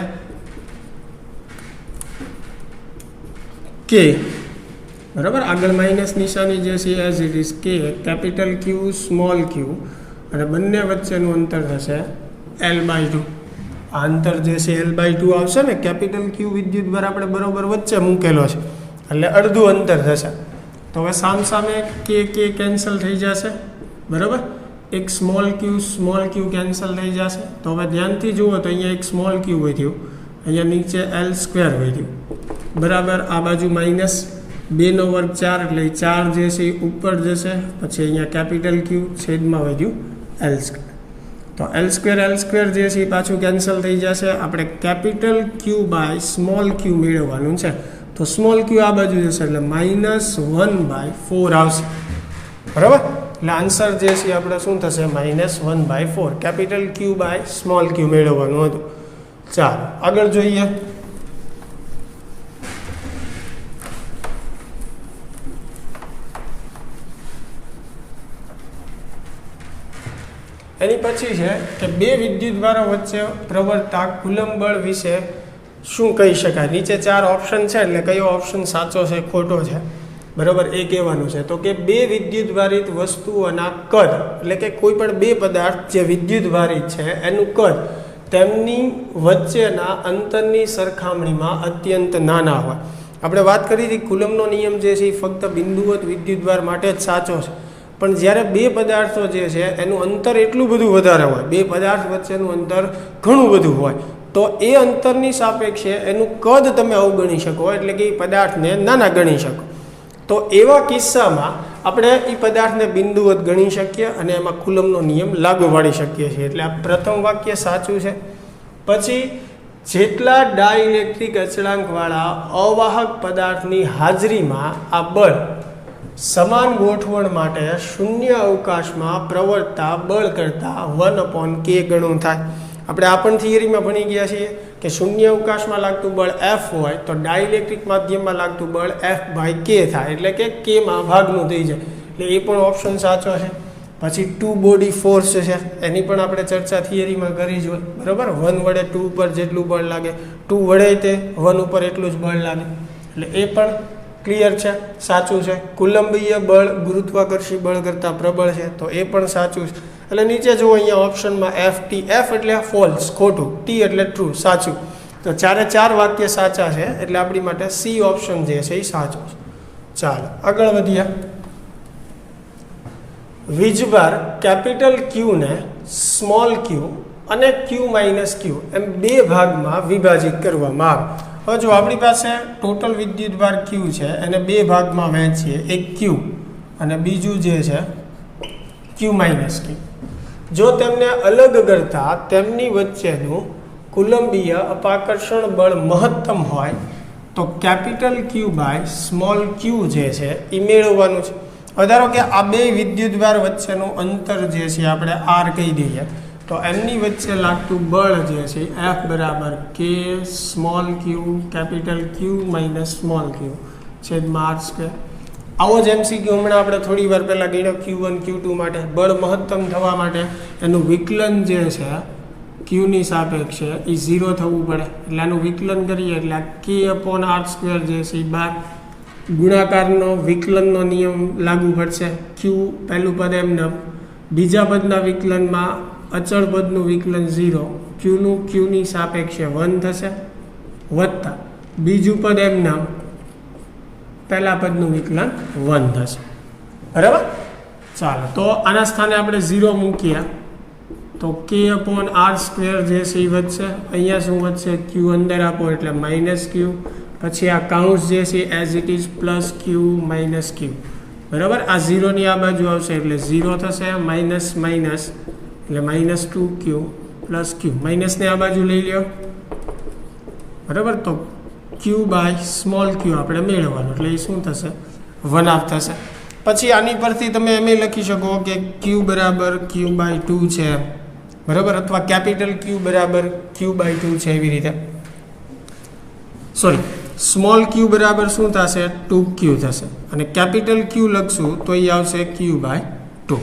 K. બરાબર, આગળ માઇનસ નિશાની જે છે as it is K, capital Q small Q, અને બંને વચ્ચેનું અંતર થશે L/2. આ અંતર જે છે L/2 આવશે ને, કેપિટલ ક્યુ વિદ્યુતભાર આપણે બરોબર વચ્ચે મૂકેલો છે એટલે અડધું અંતર થશે. તો હવે સામે કે કેન્સલ થઈ જશે. બરાબર, એક સ્મોલ ક્યુ કેન્સલ થઈ જશે. તો હવે ધ્યાનથી જુઓ તો અહીંયા એક સ્મોલ ક્યુ વધ્યું, અહીંયા નીચે L² વધ્યું. બરાબર, આ બાજુ માઇનસ 2 નો વર્ગ 4 એટલે 4 જે છે એ ઉપર જશે, પછી અહીંયા કેપિટલ ક્યુ છેદમાં વધ્યું L². તો L² જે છે એ પાછું કેન્સલ થઈ જશે. આપણે કેપિટલ ક્યુ બાય સ્મોલ ક્યુ મેળવવાનું છે, તો સ્મોલ ક્યુ આ બાજુ જશે એટલે -1/4 આવશે. બરાબર, એટલે આન્સર જે છે આપણે શું થશે? -1/4. કેપિટલ ક્યુ બાય સ્મોલ ક્યુ મેળવવાનું હતું. ચાલો આગળ જોઈએ. એની પછી છે કે બે વિદ્યુતભારો વચ્ચે પ્રવર્તતા કુલંબ બળ વિશે શું કહી શકાય? નીચે 4 ઓપ્શન છે એટલે કયો ઓપ્શન સાચો છે ખોટો છે બરાબર એ કહેવાનું છે. તો કે બે વિદ્યુતભારિત વસ્તુઓના કદ, એટલે કે કોઈ પણ બે પદાર્થ જે વિદ્યુતભારિત છે એનું કદ તેમની વચ્ચેના અંતરની સરખામણીમાં અત્યંત નાના હોય. આપણે વાત કરી હતી કુલમ્બનો નિયમ જે છે એ ફક્ત બિંદુવત વિદ્યુતભાર માટે જ સાચો છે, પણ જ્યારે બે પદાર્થો જે છે એનું અંતર એટલું બધું વધારે હોય, બે પદાર્થ વચ્ચેનું અંતર ઘણું બધું હોય, તો એ અંતરની સાપેક્ષે એનું કદ તમે અવગણી શકો, એટલે કે એ પદાર્થને નાના ગણી શકો. તો એવા કિસ્સામાં આપણે એ પદાર્થને બિંદુવત ગણી શકીએ અને એમાં કુલમ્બનો નિયમ લાગુ પાડી શકીએ છીએ. એટલે આ પ્રથમ વાક્ય સાચું છે. પછી જેટલા ડાઇલેક્ટ્રિક અચળાંકવાળા અવાહક પદાર્થની હાજરીમાં આ બળ સમાન ગોઠવણ માટે શૂન્ય અવકાશમાં પ્રવર્તતા બળ કરતાં 1/k ગણું થાય. આપણે આ પણ થિયરીમાં ભણી ગયા છીએ કે શૂન્ય અવકાશમાં લાગતું બળ F હોય તો ડાઇલેક્ટ્રિક માધ્યમમાં લાગતું બળ F/k થાય, એટલે કે Kમાં ભાગનું થઈ જાય. એટલે એ પણ ઓપ્શન સાચો છે. પછી 2 બોડી ફોર્સ છે એની પણ આપણે ચર્ચા થિયરીમાં કરી જ હોય બરાબર. 1 વડે 2 ઉપર જેટલું બળ લાગે, 2 વડે તે 1 ઉપર એટલું જ બળ લાગે, એટલે એ પણ ક્લિયર છે, સાચું છે. કુલંબીય બળ ગુરુત્વાકર્ષી બળ કરતાં પ્રબળ છે, તો એ પણ સાચું છે. એટલે નીચે જુઓ અહીંયા ઓપ્શનમાં FT, F એટલે ફોલ્સ ખોટું, T એટલે ટ્રુ સાચું. તો 4 વાક્ય સાચા છે, એટલે આપણી માટે C ઓપ્શન જે છે એ સાચો છે. ચાલો આગળ વધ્યા. વીજભાર કેપિટલ ક્યુ ને સ્મોલ ક્યુ અને ક્યુ માઇનસ ક્યુ એમ બે ભાગમાં વિભાજિત કરવામાં આવે. હવે જો આપણી પાસે ટોટલ વિદ્યુતભાર ક્યુ છે એને બે ભાગમાં વહેંચીએ, એક ક્યુ અને બીજું જે છે ક્યુ માઇનસ ક્યુ. જો તેમને અલગ કરતા તેમની વચ્ચેનું કુલંબીય અપાકર્ષણ બળ મહત્તમ હોય તો કેપિટલ ક્યુ બાય સ્મોલ ક્યુ જે છે એ મેળવવાનું છે. ધારો કે આ બે વિદ્યુતભાર વચ્ચેનું અંતર જે છે આપણે આર કહી દઈએ, તો એમની વચ્ચે લાગતું બળ જે છે એફ બરાબર કે સ્મોલ ક્યુ કેપિટલ ક્યુ માઇનસ સ્મોલ ક્યુ છેદમાં આર સ્ક્વેર. આવો જ એમસીક્યુ હમણાં આપણે થોડી વાર પહેલાં ગણ્યો Q1 Q2 માટે. બળ મહત્તમ થવા માટે એનું વિકલન જે છે ક્યુની સાપેક્ષે એ 0 થવું પડે, એટલે આનું વિકલન કરીએ એટલે K/R² જે છે એ 12. ગુણાકારનો વિકલનનો નિયમ લાગુ પડશે. ક્યુ પહેલું પદ એમને, બીજા પદના વિકલનમાં અચળ પદનું વિકલન 0, ક્યુની સાપેક્ષે 1 થશે, વત્તા બીજું પદ એમને પહેલા પદનું વિકલન 1 થશે. બરાબર. ચાલો તો આના સ્થાને આપણે 0 મૂકીએ તો K/R² જે છે એ વધશે. અહીંયા શું વધશે? ક્યુ અંદર આપો એટલે માઇનસ ક્યુ, પછી આ કાઉન્સ જે છે as it is plus Q minus Q. બરાબર. આ 0ની આ બાજુ આવશે એટલે 0 થશે, માઇનસ માઇનસ એટલે -2Q પ્લસ ક્યુ. માઇનસને આ બાજુ લઈ લ્યો. બરાબર. તો ક્યુ બાય સ્મોલ ક્યુ આપણે મેળવવાનું, એટલે એ શું થશે? 1/2 થશે. પછી આની પરથી તમે એમ લખી શકો કે ક્યુ બરાબર Q/2 છે. બરાબર. અથવા કેપિટલ ક્યુ બરાબર Q/2 છે, એવી રીતે. સોરી, સ્મોલ ક્યુ બરાબર શું થશે? 2Q થશે. અને કેપિટલ ક્યુ લખશું તો એ આવશે Q/2.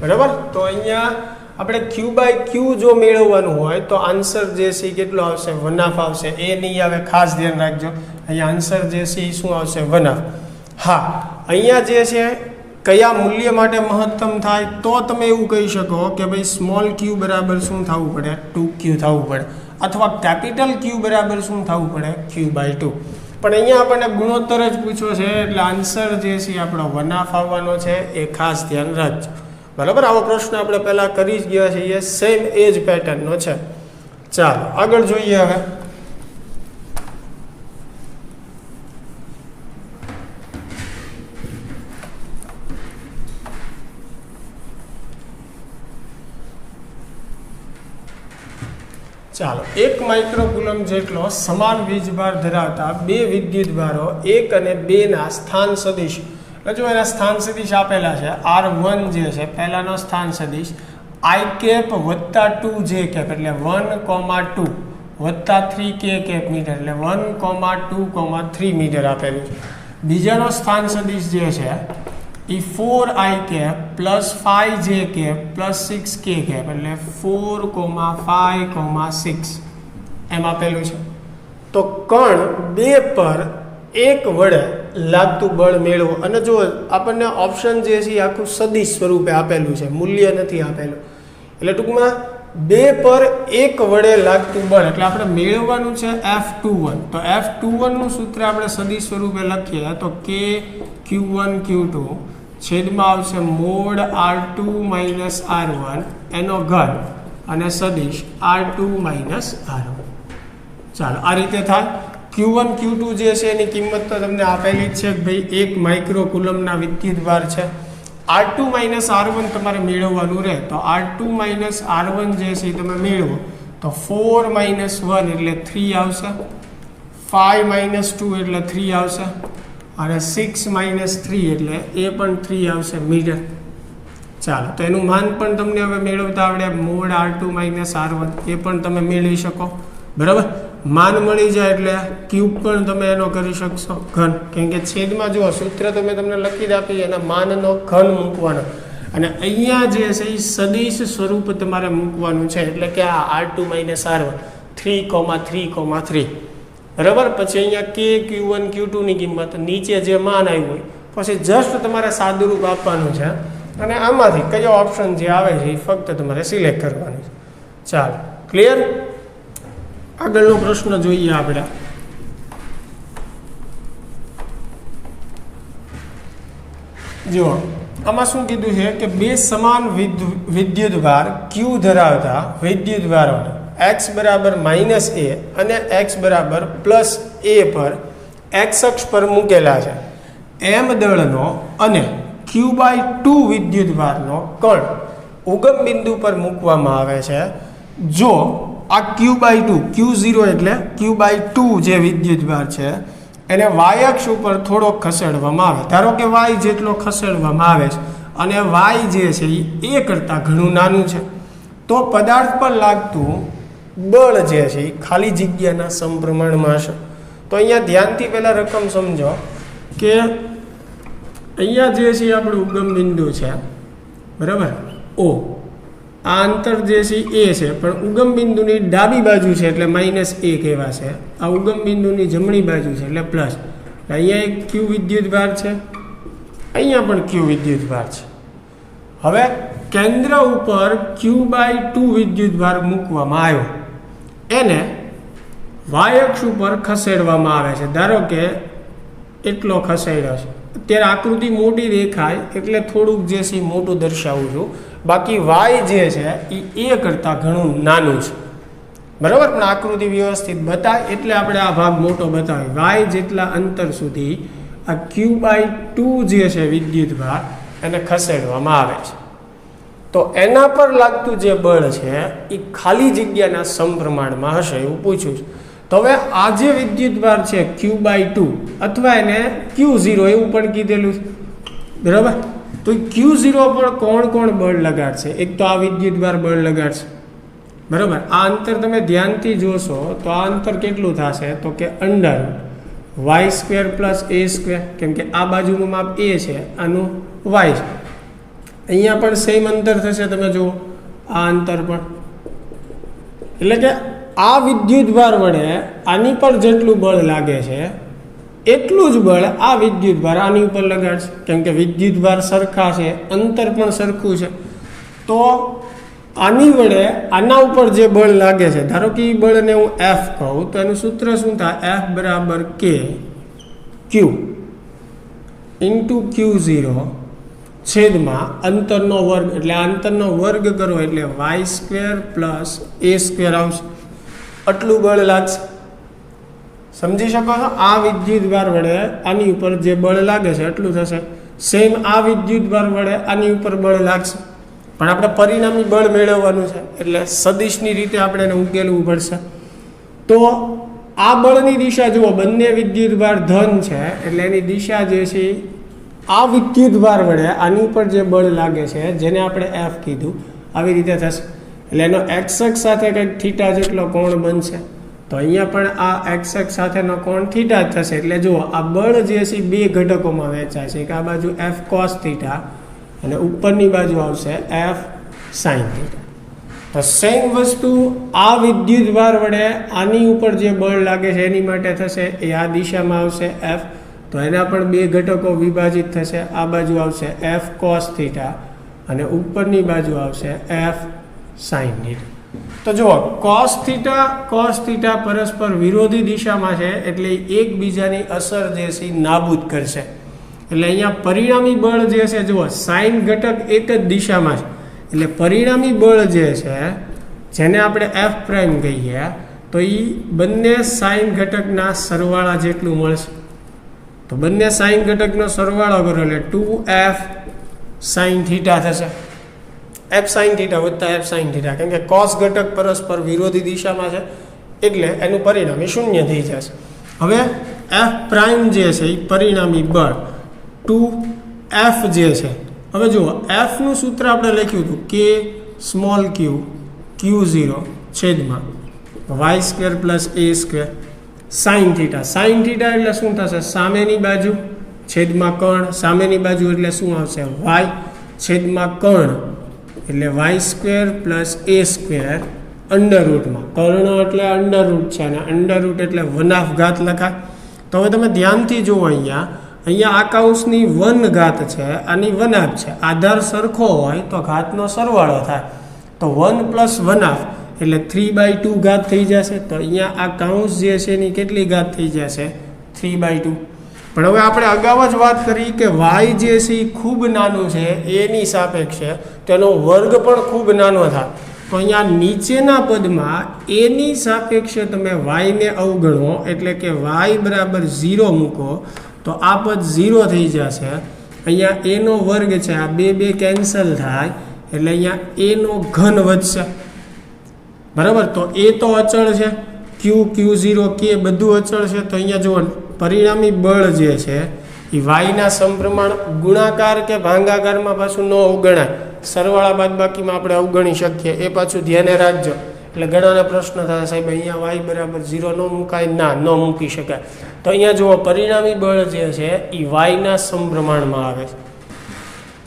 બરાબર. તો અહીંયા આપણે Q/Q જો મેળવવાનું હોય તો આન્સર જે છે કેટલો આવશે? 1/2 આવશે. એ નહીં આવે, ખાસ ધ્યાન રાખજો. અહીંયા આન્સર જે છે એ શું આવશે? 1/2. હા, અહીંયા જે છે કયા મૂલ્ય માટે મહત્તમ થાય તો તમે એવું કહી શકો કે ભાઈ સ્મોલ ક્યુ બરાબર શું થવું પડે? 2Q થવું પડે. અથવા કેપિટલ ક્યુ બરાબર શું થવું પડે? Q/2. પણ અહીંયા આપણને ગુણોત્તર જ પૂછ્યો છે એટલે આન્સર જે છે આપણો 1/2 આવવાનો છે, એ ખાસ ધ્યાન રાખજો. બરાબર. આવો પ્રશ્ન આપણે પહેલાં કરી જ ગયા છીએ, સેમ એ જ પેટર્નનો છે. ચાલો આગળ જોઈએ. હવે ચાલો, 1 માઇક્રોકુલમ જેટલો સમાન વીજભાર ધરાવતા બે વિદ્યુતભારો 1 અને 2 ના સ્થાન સદિશ, જો એના સ્થાન સદિશ આપેલા છે. R1 જે છે પહેલાનો સ્થાન સદિશ I કેપ વત્તા 2J કેપ એટલે 1,2 વત્તા 3K કેપ મીટર એટલે 1,2,3 મીટર આપેલું છે. બીજાનો સ્થાન સદિશ જે છે એ 4I cap plus 5J cap plus 6K cap એટલે 4,5,6 એમ આપેલું છે. તો કણ 2 પર 1 વડે લાગતું બળ મેળવો. અને જો આપણને ઓપ્શન જે છે એ આખું સદિશ સ્વરૂપે આપેલું છે, મૂલ્ય નથી આપેલું. એટલે ટૂંકમાં 2 પર 1 વડે લાગતું બળ એટલે આપણે મેળવવાનું છે F21. તો F21 નું સૂત્ર આપણે સદિશ સ્વરૂપે લખીએ તો KQ1 Q2 છેદમાં આવશે મોડ R2 માઇનસ R1 એનો ઘન અને સદિશ R2 માઇનસ R1. ચાલો આ રીતે થાય. Q1 Q2 જે છે એની કિંમત તો તમને આપેલી જ છે કે ભાઈ 1 માઇક્રોકુલમના વિદ્યુતભાર છે. R2 માઇનસ R1 તમારે મેળવવાનું રહે. તો R2 માઇનસ R1 જે છે તમે મેળવો તો 4 માઇનસ 1 એટલે 3 આવશે, 5 માઇનસ 2 એટલે 3 આવશે, અને 6 માઇનસ 3 એટલે એ પણ 3 આવશે મીટર. ચાલો તો એનું માન પણ તમને હવે મેળવતા આવડે, મોડ R2 માઇનસ R1 એ પણ તમે મેળવી શકો. બરાબર. માન મળી જાય એટલે ક્યુબ પણ તમે એનો કરી શકશો, ઘન. કેમ કે છેદમાં જો સૂત્ર તમે તમને લખી જ આપી, એના માનનો ઘન મૂકવાનો. અને અહીંયા જે છે એ સદિશ સ્વરૂપ તમારે મૂકવાનું છે. એટલે કે આ R2 માઇનસ R1 3,3,3. બરાબર. પછી અહીંયા KQ1 Q2 ની કિંમત નીચે જે માન આવ્યું હોય પછી જસ્ટ તમારે સાદુરૂપ આપવાનું છે. અને આમાંથી કયો ઓપ્શન જે આવે છે એ ફક્ત તમારે સિલેક્ટ કરવાનું છે. ચાલો, ક્લિયર. આગળનો પ્રશ્ન જોઈએ આપણે. જો આમાં શું કીધું છે કે બે સમાન વિદ્યુતભાર ક્યુ ધરાવતા વિદ્યુતભારોને x બરાબર -a અને x બરાબર +a પર x અક્ષ પર મૂકેલા છે m દળનો અને q/2 વિદ્યુતભારનો કણ ઉગમ બિંદુ પર મૂકવામાં આવે છે જો આ q/2 q0 એટલે q/2 જે વિદ્યુતભાર છે એને y અક્ષ ઉપર થોડો ખસેડવામાં આવે, ધારો કે y જેટલો ખસેડવામાં આવે છે અને y જે છે એ a કરતાં ઘણું નાનું છે, તો પદાર્થ પર લાગતું બળ જે છે એ ખાલી જગ્યાના સમપ્રમાણમાં હશે. તો અહીંયા ધ્યાનથી પહેલાં રકમ સમજો કે અહીંયા જે છે આપણું ઉગમ બિંદુ છે, બરાબર, O. આ અંતર જે છે એ છે, પણ ઉગમ બિંદુની ડાબી બાજુ છે એટલે -a કહેવાશે, આ ઉગમ બિંદુની જમણી બાજુ છે એટલે પ્લસ. અહીંયા એક q વિદ્યુતભાર છે, અહીંયા પણ q વિદ્યુતભાર છે. હવે કેન્દ્ર ઉપર q/2 વિદ્યુતભાર મૂકવામાં આવ્યો, એને y અક્ષ ઉપર ખસેડવામાં આવે છે, ધારો કે એટલો ખસેડ્યો છે. અત્યારે આકૃતિ મોટી દેખાય એટલે થોડુંક જે છે મોટું દર્શાવું છું, બાકી y જે છે એ a કરતાં ઘણું નાનું છે, બરાબર. પણ આકૃતિ વ્યવસ્થિત બતાય એટલે આપણે આ ભાગ મોટો બતાવીએ. y જેટલા અંતર સુધી આ q/2 જે છે વિદ્યુતભાર એને ખસેડવામાં આવે છે, તો એના પર લાગતું જે બળ છે એ ખાલી જગ્યાના સમપ્રમાણમાં હશે એવું પૂછ્યું છે. તો હવે આ જે વિદ્યુતભાર છે q/2 અથવા એને q0 એવું પણ કીધેલું છે, બરાબર. તો q0 પર કોણ બળ લગાડશે? એક તો આ વિદ્યુતભાર બળ લગાડશે, બરાબર. આ અંતર તમે ધ્યાનથી જોશો તો આ અંતર કેટલું થશે? તો કે √y² + a², કેમ કે આ બાજુનું માપ a છે, આનું y છે. અહીંયા પણ સેમ અંતર થશે, તમે જુઓ આ અંતર પણ. એટલે કે આ વિદ્યુતભાર વડે આની પર જેટલું બળ લાગે છે એટલું જ બળ આ વિદ્યુતભાર આની ઉપર લગાડશે, કેમ કે વિદ્યુતભાર સરખા છે, અંતર પણ સરખું છે. તો આની વડે આના ઉપર જે બળ લાગે છે, ધારો કે એ બળને હું F કહું તો એનું સૂત્ર શું થાય? F બરાબર k q × q0 છેદમાં અંતરનો વર્ગ, એટલે આ અંતરનો વર્ગ કરો એટલે y² + a² આવશે. આટલું બળ લાગશે, સમજી શકો છો? આ વિદ્યુતભાર વડે આની ઉપર જે બળ લાગે છે એટલું થશે. સેમ આ વિદ્યુતભાર વડે આની ઉપર બળ લાગશે, પણ આપણે પરિણામી બળ મેળવવાનું છે એટલે સદિશની રીતે આપણે એને ઉકેલવું પડશે. તો આ બળની દિશા જુઓ, બંને વિદ્યુતભાર ધન છે એટલે એની દિશા જે છે આ વિદ્યુતભાર વડે આની ઉપર જે બળ લાગે છે જેને આપણે F કીધું આવી રીતે થશે. એટલે એનો x અક્ષ સાથે કંઈક થીટા જેટલો કોણ બનશે, તો અહીંયા પણ આ x અક્ષ સાથેનો કોણ થીટા જ થશે. એટલે જુઓ આ બળ જે છે બે ઘટકોમાં વહેંચાય છે, કે આ બાજુ F cos θ અને ઉપરની બાજુ આવશે F sin θ. તો સેમ વસ્તુ આ વિદ્યુતભાર વડે આની ઉપર જે બળ લાગે છે એની માટે થશે, એ આ દિશામાં આવશે F, તો એના પણ બે ઘટકો વિભાજિત થશે. આ બાજુ આવશે F cos θ અને ઉપરની બાજુ આવશે F sin θ. તો જુઓ cos θ પરસ્પર વિરોધી દિશામાં છે એટલે એકબીજાની અસર જે છે નાબૂદ કરશે. એટલે અહીંયા પરિણામી બળ જે છે જુઓ સાઇન ઘટક એક જ દિશામાં છે, એટલે પરિણામી બળ જે છે જેને આપણે F પ્રાઇમ કહીએ તો એ બંને સાઇન ઘટકના સરવાળા જેટલું મળશે. તો બંને સાઇન ઘટકનો સરવાળો કરો એટલે 2F sin θ થશે. F sin θ વત્તા F sin θ, કેમ કે cos ઘટક પરસ્પર વિરોધી દિશામાં છે એટલે એનું પરિણામી શૂન્ય થઈ જશે. હવે F પ્રાઇમ જે છે એ પરિણામી બળ 2F જે છે, હવે જુઓ F નું સૂત્ર આપણે લખ્યું હતું k સ્મોલ q q0 છેદમાં y² + a² sin θ. sin θ એટલે શું થશે? સામેની બાજુ છેદમાં કર્ણ, સામેની બાજુ એટલે શું આવશે? y છેદમાં કર્ણ એટલે y² + a² અંડરરૂટમાં. કર્ણ એટલે અંડરરૂટ છે અને અંડરરૂટ એટલે 1/2 લખાય. તો હવે તમે ધ્યાનથી જુઓ, અહીંયા આ કૌંસની 1 ઘાત છે, આની 1/2 છે. આધાર સરખો હોય તો ઘાતનો સરવાળો થાય, તો 1 + 1/2 એટલે 3/2 ઘાત થઈ જશે. તો અહીંયા આ કૌંસ જે છે એની કેટલી ઘાત થઈ જશે? 3/2. પણ હવે આપણે અગાઉ જ વાત કરી કે વાય જે છે એ ખૂબ નાનું છે એની સાપેક્ષે, તેનો વર્ગ પણ ખૂબ નાનો થાય. તો અહીંયા નીચેના પદમાં એની સાપેક્ષે તમે વાયને અવગણો, એટલે કે વાય બરાબર 0 મૂકો તો આ પદ 0 થઈ જશે. અહીંયા એનો વર્ગ છે, આ બે કેન્સલ થાય એટલે અહીંયા એનો ઘન વધશે. બરાબર, તો એ તો અચળ છે, Q0 કે બધું અચળ છે. તો અહીંયા જુઓ પરિણામી બળ જે છે એ વાયના સમપ્રમાણ ગુણાકાર કે ભાંગાકારમાં પાછું ન અવગણાય, સરવાળા બાદબાકીમાં આપણે અવગણી શકીએ, એ પાછું ધ્યાને રાખજો. એટલે ઘણાના પ્રશ્ન થાય, સાહેબ અહીંયા વાય બરાબર 0 ન મુકાય, ના ન મૂકી શકાય. તો અહીંયા જુઓ પરિણામી બળ જે છે એ વાયના સમપ્રમાણમાં આવે છે.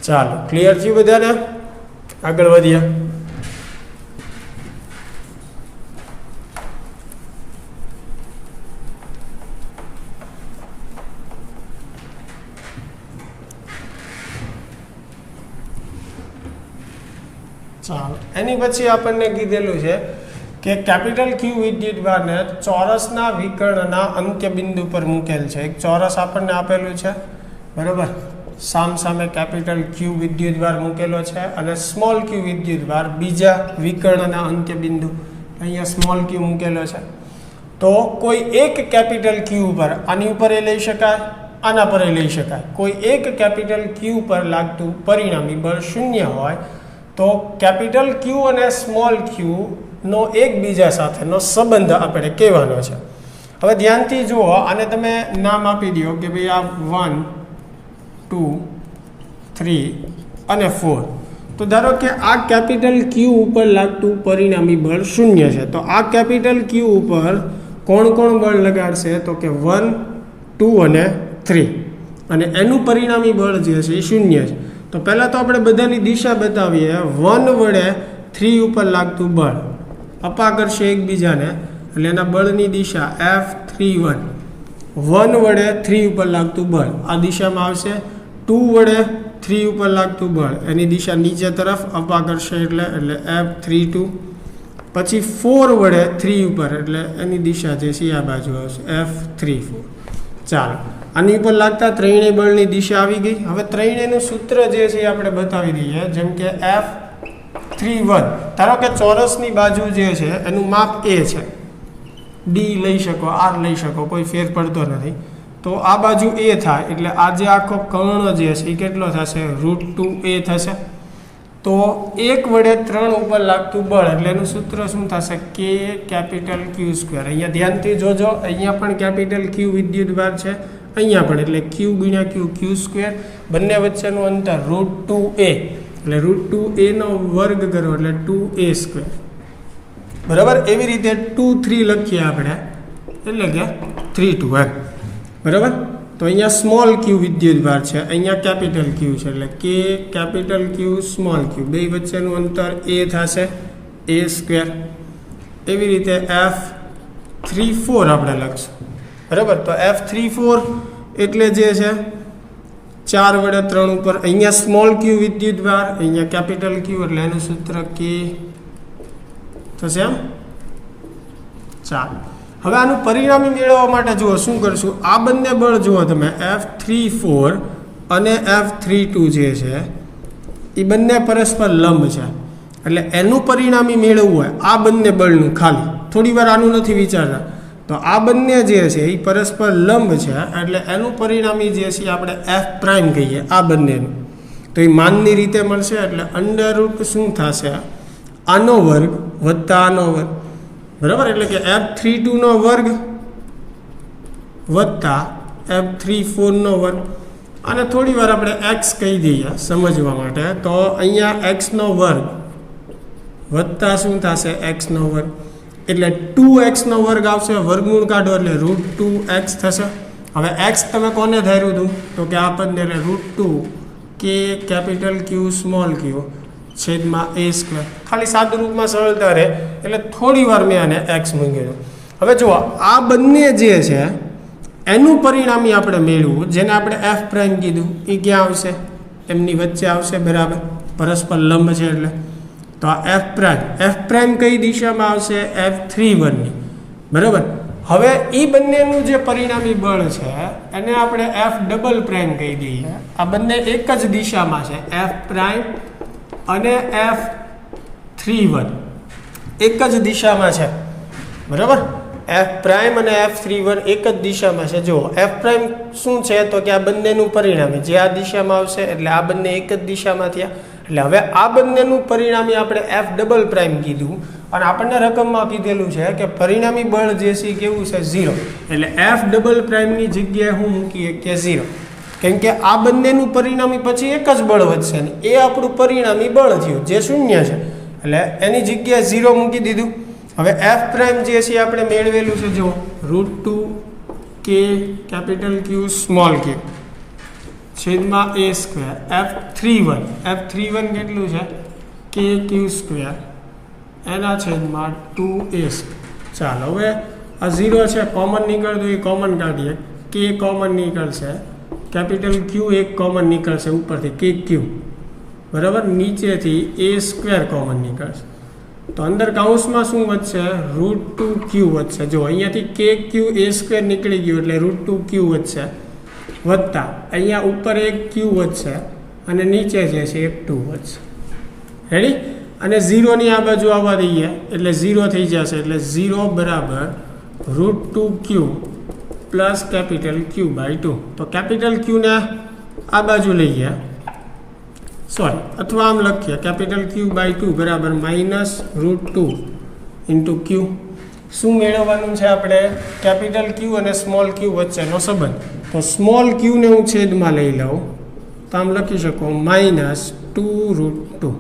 ચાલો, ક્લિયર થયું બધાને? આગળ વધીએ. ચાલો, એની પછી આપણને કીધેલું છે કે કેપિટલ ક્યુ વિદ્યુતભારને ચોરસના વિકર્ણના અંત્યબિંદુ પર મૂકેલ છે. એક ચોરસ આપણને આપેલું છે, બરાબર, સામે કેપિટલ ક્યુ વિદ્યુતભાર મૂકેલો છે અને સ્મોલ ક્યુ વિદ્યુતભાર બીજા વિકર્ણના અંત્યબિંદુ, અહીંયા સ્મોલ ક્યુ મૂકેલો છે. તો કોઈ એક કેપિટલ ક્યુ ઉપર, આની ઉપર એ લઈ શકાય, આના પર એ લઈ શકાય. કોઈ એક કેપિટલ ક્યુ પર લાગતું પરિણામી બળ 0 હોય તો કેપિટલ ક્યુ અને સ્મોલ ક્યુ નો એકબીજા સાથેનો સંબંધ આપણે કહેવાનો છે. હવે ધ્યાનથી જુઓ, આને તમે નામ આપી દો કે ભાઈ આ 1, 2, 3 અને 4. તો ધારો કે આ કેપિટલ ક્યુ ઉપર લાગતું પરિણામી બળ 0 છે. તો આ કેપિટલ ક્યુ ઉપર કોણ બળ લગાડશે? તો કે 1, 2 અને 3, અને એનું પરિણામી બળ જે છે એ 0 છે. તો પહેલાં તો આપણે બધાની દિશા બતાવીએ. 1 વડે 3 ઉપર લાગતું બળ અપા કરશે એકબીજાને, એટલે એના બળની દિશા F31. 1 વડે 3 ઉપર લાગતું બળ આ દિશામાં આવશે. 2 વડે 3 ઉપર લાગતું બળ એની દિશા નીચે તરફ અપા કરશે, એટલે F32. પછી 4 વડે 3 ઉપર, એટલે એની દિશા જે છે આ બાજુ આવશે, F34. ચાલો, આની ઉપર લાગતા ત્રણેય બળની દિશા આવી ગઈ. હવે ત્રણેયનું સૂત્ર જે છે આપણે બતાવી દઈએ. જેમ કે F31, ધારો કે ચોરસની બાજુ જે છે એનું માપ A છે, D લઈ શકો, R લઈ શકો, કોઈ ફેર પડતો નથી. તો આ બાજુ A થાય, એટલે આ જે આખો કર્ણ જે છે એ કેટલો થશે? √2A થશે. તો 1 વડે 3 ઉપર લાગતું બળ, એટલે એનું સૂત્ર શું થશે? K capital Q². અહીંયા ધ્યાનથી જોજો, અહીંયા પણ કેપિટલ Q વિદ્યુતભાર છે, અહીંયા પણ, એટલે Q ગુણ્યા Q, Q². બંને વચ્ચેનું અંતર √2A, એટલે √2A નો વર્ગ કરો એટલે 2A². બરાબર, એવી રીતે 2, 3 લખીએ આપણે, એટલે કે 3, 2 એમ. બરાબર, તો અહીંયા સ્મોલ ક્યુ વિદ્યુતભાર છે, અહીંયા કેપિટલ ક્યુ છે, એટલે કે કેપિટલ ક્યુ સ્મોલ ક્યુ, બે વચ્ચેનું અંતર A થશે, A². એવી રીતે F34 આપણે લખશું. બરાબર, તો F34 એટલે જે છે 4 વડે 3 ઉપર, અહીંયા સ્મોલ ક્યુ વિદ્યુતભાર, અહીંયા કેપિટલ ક્યુ, એટલે એનું સૂત્ર K થશે એમ. ચાલો, હવે આનું પરિણામી મેળવવા માટે જુઓ શું કરશું. આ બંને બળ જુઓ તમે, F34 અને F32 જે છે એ બંને પરસ્પર લંબ છે, એટલે એનું પરિણામી મેળવવું હોય આ બંને બળનું, ખાલી થોડી વાર આનું નથી વિચારતા, તો આ બંને જે છે એ પરસ્પર લંબ છે, એટલે એનું પરિણામી જે છે આપણે F' કહીએ આ બંનેનું. તો એ માનની રીતે મળશે, એટલે √ શું થશે? આનો વર્ગ વત્તા આનો વર્ગ. બરાબર, એટલે કે F32 નો વર્ગ વત્તા F34 નો વર્ગ. અને થોડી વાર આપણે x કહી દઈએ સમજવા માટે. તો અહીંયા x નો વર્ગ વત્તા શું થશે? x નો વર્ગ, એટલે 2x નો વર્ગ આવશે. વર્ગમૂળ કાઢો એટલે √2x થશે. હવે x તમે કોને ધાર્યું હતું? તો કે આ પદને, એટલે √2 K capital Q small Q છેદમાં A². ખાલી સાદું રૂપમાં સરળતા રહે એટલે થોડી વાર મેં આને x મૂક્યું. હવે જુઓ, આ બંને જે છે એનું પરિણામી આપણે મેળવવું, જેને આપણે F' કીધું, એ ક્યાં આવશે? એમની વચ્ચે આવશે. બરાબર, પરસ્પર લંબ છે એટલે. તો આ F' કઈ દિશામાં આવશે? F31 ની. બરાબર, હવે એ બંનેનું જે પરિણામી બળ છે એને આપણે એફ ડબલ પ્રાઇમ કહી દઈએ. આ બંને એક જ દિશામાં છે, એફ પ્રાઇમ અને F31 એક જ દિશામાં છે, બરાબર. એફ પ્રાઇમ અને F31 એક જ દિશામાં છે. જો એફ પ્રાઇમ શું છે તો કે આ બંનેનું પરિણામી જે આ દિશામાં આવશે એટલે આ બંને એક જ દિશામાં થયા. એટલે હવે આ બંનેનું પરિણામી આપણે એફ ડબલ પ્રાઇમ કીધું અને આપણને રકમમાં કીધેલું છે કે પરિણામી બળ જે છે કેવું છે 0. એટલે એફ ડબલ પ્રાઇમની જગ્યાએ હું મૂકીએ કે 0, કેમ કે આ બંનેનું પરિણામી પછી એક જ બળ વધશે ને એ આપણું પરિણામી બળ થયું જે 0 છે. એટલે એની જગ્યાએ 0 મૂકી દીધું. હવે એફ પ્રાઇમ જે છે આપણે મેળવેલું છે જો √2 k capital Q small k છેદમાં a સ્ક્વેર F31 કેટલું છે KQ² એના છેદમાં 2a. ચાલો હવે આ 0 છે કોમન નીકળતું એ કોમન કાઢીએ. k કોમન નીકળશે, કેપિટલ Q એક કોમન નીકળશે ઉપરથી KQ, બરાબર. નીચેથી a² કોમન નીકળશે તો અંદર કૌંસમાં શું વધશે √2q વધશે. જો અહીંયાથી KQ a² નીકળી ગયું એટલે √2q વધશે વધતા અહીંયા ઉપર એક q વધશે અને નીચે જે છે એક 2 વધશે. રેડી. અને 0ની આ બાજુ આવવા દઈએ એટલે 0 થઈ જશે. એટલે 0 બરાબર √2q પ્લસ કેપિટલ Q/2. તો કેપિટલ Q ને આ બાજુ લઈએ, સોરી અથવા આમ લખીએ કેપિટલ Q/2 બરાબર -√2 ઇન્ટુ Q. શું મેળવવાનું છે આપણે કેપિટલ Q અને સ્મોલ q વચ્ચેનો સંબંધ. તો સ્મોલ q ને હું છેદમાં લઈ લઉં તો આમ લખી શકો -2√2.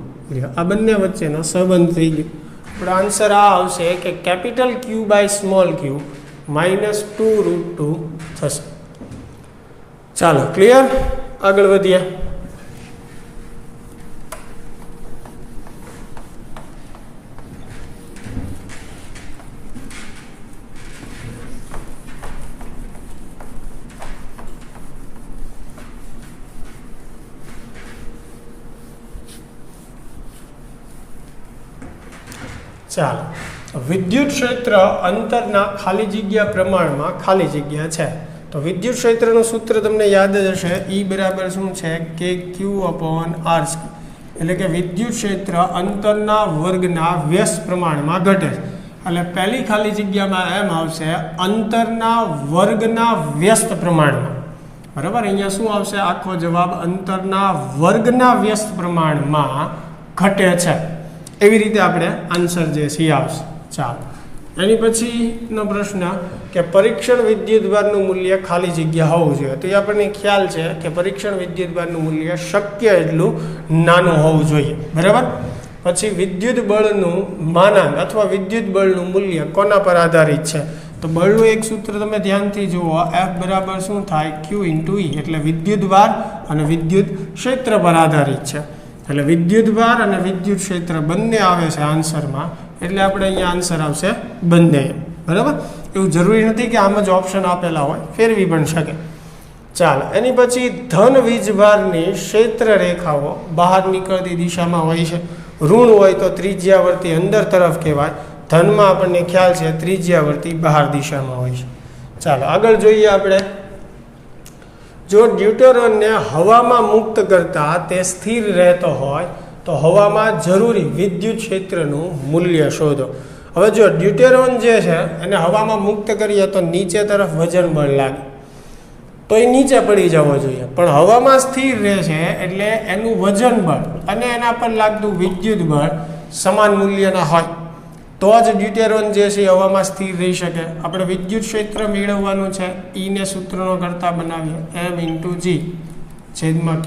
આ બંને વચ્ચેનો સંબંધ થઈ ગયો. આપણો આન્સર આ આવશે કે કેપિટલ Q/સ્મોલ q -2√2 થશે. ચાલો ક્લિયર, આગળ વધીએ. ચાલો, વિદ્યુત ક્ષેત્ર અંતરના ખાલી જગ્યા પ્રમાણમાં ખાલી જગ્યા છે. તો વિદ્યુત ક્ષેત્રનું સૂત્ર તમને યાદ જ હશે, E બરાબર શું છે KQ/R². એટલે કે વિદ્યુત ક્ષેત્ર અંતરના વર્ગના વ્યસ્ત પ્રમાણમાં ઘટે છે. એટલે પહેલી ખાલી જગ્યામાં એમ આવશે અંતરના વર્ગના વ્યસ્ત પ્રમાણમાં, બરાબર. અહીંયા શું આવશે આખો જવાબ અંતરના વર્ગના વ્યસ્ત પ્રમાણમાં ઘટે છે. એવી રીતે આપણે આન્સર જે છે આવશે. ચાલો, એની પછીનો પ્રશ્ન કે પરીક્ષણ વિદ્યુતભારનું મૂલ્ય ખાલી જગ્યા હોવું જોઈએ. તો એ આપણને ખ્યાલ છે કે પરીક્ષણ વિદ્યુતભારનું મૂલ્ય શક્ય એટલું નાનું હોવું જોઈએ, બરાબર. પછી વિદ્યુત બળનું માનાંક અથવા વિદ્યુત બળનું મૂલ્ય કોના પર આધારિત છે? તો બળનું એક સૂત્ર તમે ધ્યાનથી જુઓ, F બરાબર શું થાય Q × E. એટલે વિદ્યુતભાર અને વિદ્યુત ક્ષેત્ર પર આધારિત છે. એટલે વિદ્યુતભાર અને વિદ્યુત ક્ષેત્ર બંને આવે છે આન્સરમાં. એટલે આપણે અહીંયા આન્સર આવશે બંને, બરાબર. એવું જરૂરી નથી કે આમ જ ઓપ્શન આપેલા હોય, ફેરવી પણ શકે. ચાલો, એની પછી ધન વીજભારની ક્ષેત્ર રેખાઓ બહાર નીકળતી દિશામાં હોય છે. ઋણ હોય તો ત્રિજ્યાવર્તી અંદર તરફ કહેવાય. ધનમાં આપણને ખ્યાલ છે ત્રિજ્યાવર્તી બહાર દિશામાં હોય છે. ચાલો આગળ જોઈએ આપણે. જો ડ્યુટેરોનને હવામાં મુક્ત કરતા તે સ્થિર રહેતો હોય તો હવામાં જરૂરી વિદ્યુત ક્ષેત્રનું મૂલ્ય શોધો. હવે જો ડ્યુટેરોન જે છે એને હવામાં મુક્ત કરીએ તો નીચે તરફ વજન બળ લાગે તો એ નીચે પડી જવો જોઈએ, પણ હવામાં સ્થિર રહે છે એટલે એનું વજન બળ અને એના પર લાગતું વિદ્યુત બળ સમાન મૂલ્યના હોય તો જ ડ્યુટેરોન જે છે હવામાં સ્થિર રહી શકે. આપણે વિદ્યુત ક્ષેત્ર મેળવવાનું છે, E ને સૂત્રનો કરતા બનાવીએ m × G/Q.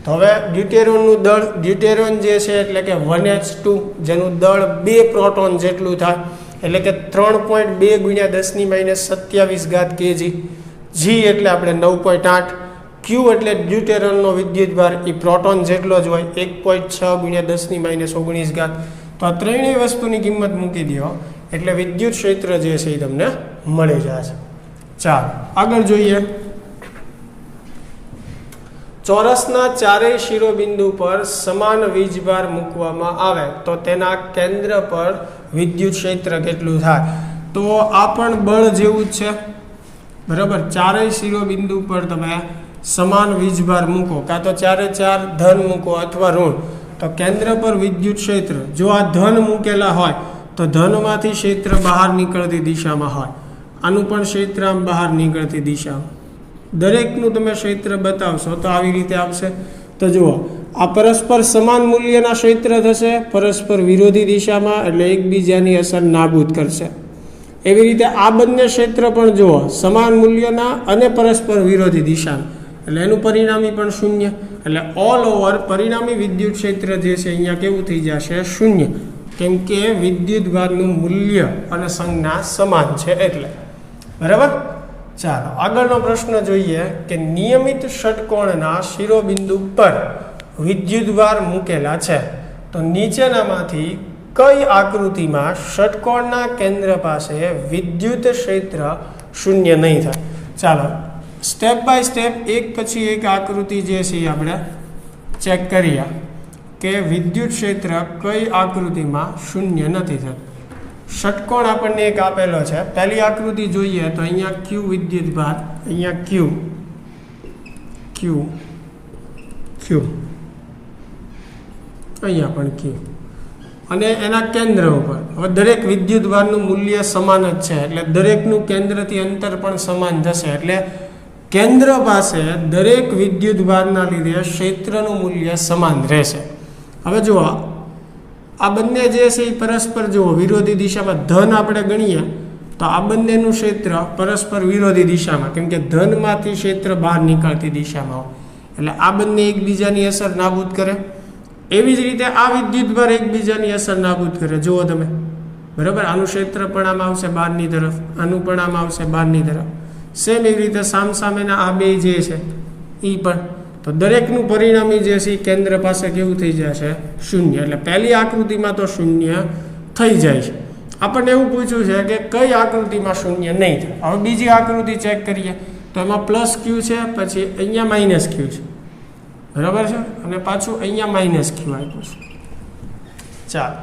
તો હવે ડ્યુટેરોનનું દળ, ડ્યુટેરોન જે છે એટલે કે 1h2 જેનું દળ 2 પ્રોટોન જેટલું થાય એટલે કે 3.2 × 10⁻27 kg. G એટલે આપણે 9.8. Q એટલે ડ્યુટેરોનનો વિદ્યુતભાર એ પ્રોટોન જેટલો જ હોય 1.6 × 10⁻19. તો આ ત્રણેય વસ્તુની કિંમત મૂકી દો એટલે વિદ્યુત ક્ષેત્ર જે છે એ તમને મળી જશે. ચાલો આગળ જોઈએ. ચોરસના ચારેય શિરોબિંદુ પર સમાન વીજભાર મૂકવામાં આવે તો તેના કેન્દ્ર પર વિદ્યુત ક્ષેત્ર કેટલું થાય? તો આ પણ બળ જેવું જ છે, બરાબર. ચારેય શિરોબિંદુ પર તમે સમાન વીજભાર મૂકો, કાં તો ચારે ચાર ધન મૂકો અથવા ઋણ, તો કેન્દ્ર પર વિદ્યુત ક્ષેત્ર જો આ ધન મૂકેલા હોય તો ધનમાંથી ક્ષેત્ર બહાર નીકળતી દિશામાં હોય, આનું પણ ક્ષેત્ર આમ બહાર નીકળતી દિશામાં. દરેકનું તમે ક્ષેત્ર બતાવશો તો આવી રીતે આવશે. તો જુઓ, આ પરસ્પર સમાન મૂલ્યના ક્ષેત્ર થશે, પરસ્પર વિરોધી દિશામાં, એટલે એકબીજાની અસર નાબૂદ કરશે. એવી રીતે આ બંને ક્ષેત્ર પણ જુઓ, સમાન મૂલ્યના અને પરસ્પર વિરોધી દિશામાં, એટલે એનું પરિણામી પણ શૂન્ય. એટલે ઓલ ઓવર પરિણામી વિદ્યુત ક્ષેત્ર જે છે અહીંયા કેવું થઈ જશે? શૂન્ય. કેમ કે વિદ્યુતભારનું મૂલ્ય અને સંજ્ઞા સમાન છે એટલે. બરાબર. ચાલો આગળનો પ્રશ્ન જોઈએ કે નિયમિત ષટકોણના શિરોબિંદુ પર વિદ્યુતભાર મૂકેલા છે, તો નીચેનામાંથી કઈ આકૃતિમાં ષટકોણના કેન્દ્ર પાસે વિદ્યુત ક્ષેત્ર શૂન્ય નહીં થાય? ચાલો સ્ટેપ બાય સ્ટેપ એક પછી એક આકૃતિ જે છે એ આપણે ચેક કરીએ કે વિદ્યુત ક્ષેત્ર કઈ આકૃતિમાં શૂન્ય નથી થતું. ષટકોણ આપણને એક આપેલો છે. પહેલી આકૃતિ જોઈએ તો અહીંયા ક્યુ વિદ્યુતભાર, અહીંયા ક્યુ ક્યુ ક્યુ, અહીંયા પણ ક્યુ, અને એના કેન્દ્ર ઉપર હવે દરેક વિદ્યુતભારનું મૂલ્ય સમાન જ છે, એટલે દરેકનું કેન્દ્રથી અંતર પણ સમાન થશે. એટલે કેન્દ્ર પાસે દરેક વિદ્યુતભારના લીધે ક્ષેત્રનું મૂલ્ય સમાન રહેશે. હવે જુઓ, આ બંને જે છે એ પરસ્પર જુઓ વિરોધી દિશામાં ધન આપણે ગણીએ તો આ બંનેનું ક્ષેત્ર પરસ્પર વિરોધી દિશામાં, કેમ કે ધનમાંથી ક્ષેત્ર બહાર નીકળતી દિશામાં હોય, એટલે આ બંને એકબીજાની અસર નાબૂદ કરે. એવી જ રીતે આ વિદ્યુતભાર એકબીજાની અસર નાબૂદ કરે. જુઓ તમે, બરાબર. આનું ક્ષેત્ર પણ આમ આવશે બહારની તરફ, આનું પણ આમ આવશે બહારની તરફ. સેમ એવી રીતે સામસામેના આ બે જે છે એ પણ. તો દરેકનું પરિણામી જે છે કેન્દ્ર પાસે કેવું થઈ જશે? શૂન્ય. એટલે પહેલી આકૃતિમાં તો શૂન્ય થઈ જાય છે. આપણને એવું પૂછ્યું છે કે કઈ આકૃતિમાં શૂન્ય નહીં થાય. હવે બીજી આકૃતિ ચેક કરીએ તો એમાં પ્લસ ક્યુ છે, પછી અહીંયા માઇનસ ક્યુ છે, બરાબર છે, અને પાછું અહીંયા માઇનસ ક્યુ આપ્યું છે. ચાલો,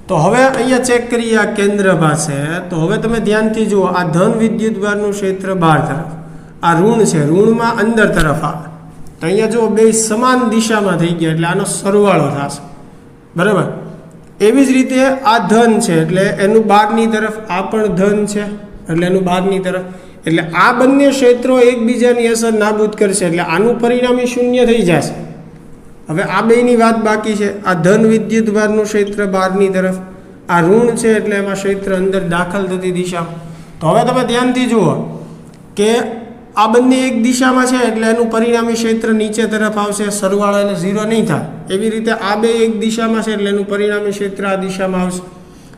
તો હવે અહીંયા ચેક કરીએ આ કેન્દ્ર પાસે. તો હવે તમે ધ્યાનથી જુઓ, આ ધન વિદ્યુતભારનું ક્ષેત્ર બહાર તરફ, આ ઋણ છે, ઋણમાં અંદર તરફ આવે. તો અહીંયા જુઓ બે સમાન દિશામાં થઈ ગયા, એટલે આનો સરવાળો થશે, બરાબર. એવી જ રીતે આ ધન છે એટલે એનું બહારની તરફ, આ પણ ધન છે એટલે એનું બહારની તરફ, એટલે આ બંને ક્ષેત્રો એકબીજાની અસર નાબૂદ કરશે, એટલે આનું પરિણામી શૂન્ય થઈ જશે. હવે આ બેની વાત બાકી છે. આ ધન વિદ્યુતભારનું ક્ષેત્ર બહારની તરફ, આ ઋણ છે એટલે એમાં ક્ષેત્ર અંદર દાખલ થતી દિશામાં. તો હવે તમે ધ્યાનથી જુઓ કે આ બંને એક દિશામાં છે એટલે એનું પરિણામી ક્ષેત્ર નીચે તરફ આવશે, સરવાળો એને 0 નહીં થાય. એવી રીતે આ બે એક દિશામાં છે એટલે એનું પરિણામી ક્ષેત્ર આ દિશામાં આવશે.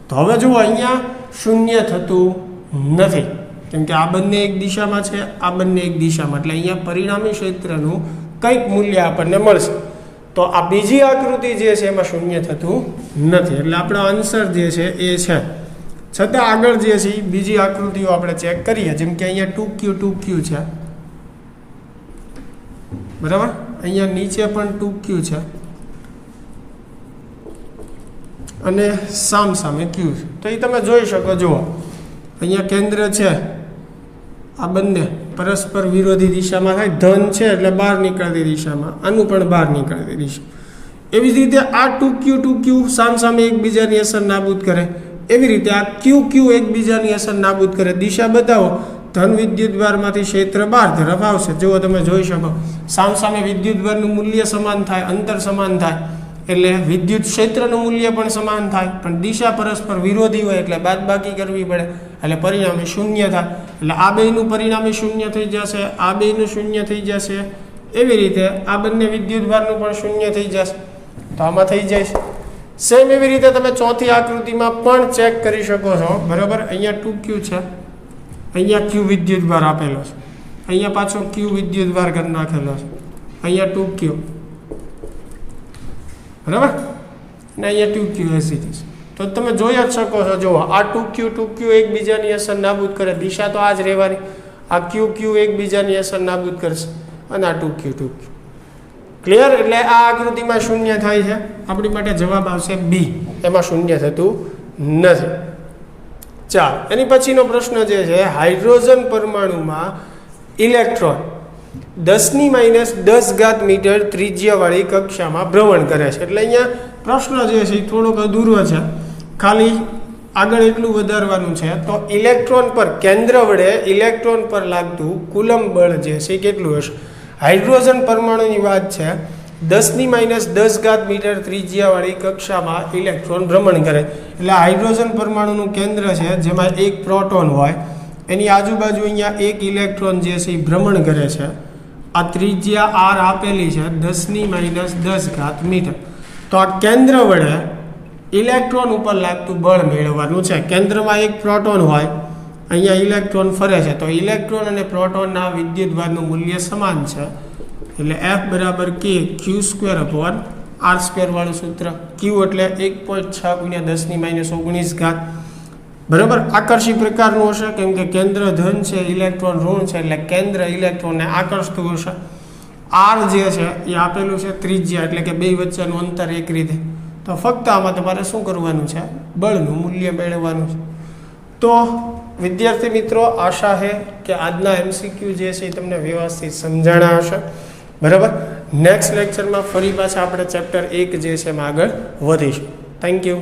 તો હવે જુઓ, અહીંયા શૂન્ય થતું નથી, કેમ કે આ બંને એક દિશામાં છે, આ બંને એક દિશામાં, એટલે અહીંયા પરિણામી ક્ષેત્રનું કંઈક મૂલ્ય આપણને મળશે. તો આ બીજી આકૃતિ જે છે એમાં શૂન્ય થતું નથી, એટલે આપણો આન્સર જે છે એ છે. છતાં આગળ જે છે બીજી આકૃતિઓ આપણે ચેક કરીએ, જેમ કે અહીંયા 2Q છે, બરાબર. અહીંયા નીચે પણ 2Q છે અને સામે Q છે. તો એ તમે જોઈ શકો. જુઓ, અહીંયા કેન્દ્ર છે, આ બંને પરસ્પર વિરોધી દિશામાં થાય. ધન છે એટલે બહાર નીકળતી દિશામાં, આનું પણ બહાર નીકળતી દિશા. એવી જ રીતે આ 2Q સામે એકબીજાની અસર નાબૂદ કરે. એવી રીતે આ QQ એકબીજાની અસર નાબૂદ કરે. દિશા બતાવો, ધન વિદ્યુતભારમાંથી ક્ષેત્ર બહાર તરફ આવશે. જુઓ તમે જોઈ શકો, સામે વિદ્યુતભારનું મૂલ્ય સમાન થાય, અંતર સમાન થાય, એટલે વિદ્યુત ક્ષેત્રનું મૂલ્ય પણ સમાન થાય, પણ દિશા પરસ્પર વિરોધી હોય એટલે બાદબાકી કરવી પડે, એટલે પરિણામે શૂન્ય થાય. એટલે આ બેનું પરિણામે શૂન્ય થઈ જશે, આ બેનું શૂન્ય થઈ જશે. એવી રીતે આ બંને વિદ્યુતભારનું પણ શૂન્ય થઈ જશે. તો આમાં થઈ જાય. સેમ એવી રીતે તમે ચોથી આકૃતિમાં પણ ચેક કરી શકો છો, બરાબર. અહીંયા 2Q છે, અહીંયા Q વિદ્યુતભાર આપેલો છે, અહીંયા પાછો Q વિદ્યુતભાર કરી નાખેલો છે, અહીંયા 2Q, બરાબર, અને અહીંયા 2Q એસી છે. તો તમે જોઈ જ શકો છો. જુઓ, આ 2Q એકબીજાની અસર નાબૂદ કરે, દિશા તો આ જ રહેવાની. આ QQ એકબીજાની અસર નાબૂદ કરશે, અને આ 2Q. ક્લિયર? એટલે આ આકૃતિમાં શૂન્ય થાય છે. આપણી માટે જવાબ આવશે B, એમાં શૂન્ય થતું નથી. ચાલો એની પછીનો પ્રશ્ન જે છે, હાઇડ્રોજન પરમાણુમાં ઇલેક્ટ્રોન 10⁻10 મીટર ત્રિજ્યાવાળી કક્ષામાં ભ્રમણ કરે છે. એટલે અહીંયા પ્રશ્ન જે છે એ થોડોક અધૂરો છે, ખાલી આગળ એટલું વધારવાનું છે. તો ઇલેક્ટ્રોન પર કેન્દ્ર વડે ઇલેક્ટ્રોન પર લાગતું કુલમ બળ જે છે એ કેટલું હશે? હાઇડ્રોજન પરમાણુની વાત છે, 10⁻10 મીટર ત્રિજ્યાવાળી કક્ષામાં ઇલેક્ટ્રોન ભ્રમણ કરે. એટલે હાઇડ્રોજન પરમાણુનું કેન્દ્ર છે જેમાં એક પ્રોટોન હોય, એની આજુબાજુ અહીંયા એક ઇલેક્ટ્રોન જે છે એ ભ્રમણ કરે છે. આ ત્રિજ્યા r આપેલી છે 10⁻10 મીટર. તો આ કેન્દ્ર વડે ઇલેક્ટ્રોન ઉપર લાગતું બળ મેળવવાનું છે. કેન્દ્રમાં એક પ્રોટોન હોય, અહીંયા ઇલેક્ટ્રોન ફરે છે, તો ઇલેક્ટ્રોન અને પ્રોટોનના વિદ્યુતભારનું મૂલ્ય સમાન છે. એટલે F બરાબર K Q²/r² વાળું સૂત્ર. Q એટલે 1.6 × 10⁻19. બરાબર, આકર્ષી પ્રકારનું હશે કેમ કે કેન્દ્ર ધન છે, ઇલેક્ટ્રોન ઋણ છે, એટલે કેન્દ્ર ઇલેક્ટ્રોનને આકર્ષતું હશે. R જે છે એ આપેલું છે ત્રિજ્યા, એટલે કે બે વચ્ચેનું અંતર એક રીતે. તો ફક્ત આમાં તમારે શું કરવાનું છે? બળનું મૂલ્ય મેળવવાનું છે. તો વિદ્યાર્થી મિત્રો, આશા છે કે આજના MCQ જે છે એ તમને વ્યવસ્થિત સમજાણા હશે. બરાબર, નેક્સ્ટ લેક્ચરમાં ફરી પાછા આપણે ચેપ્ટર 1 જે છે એમાં આગળ વધીશું. Thank you.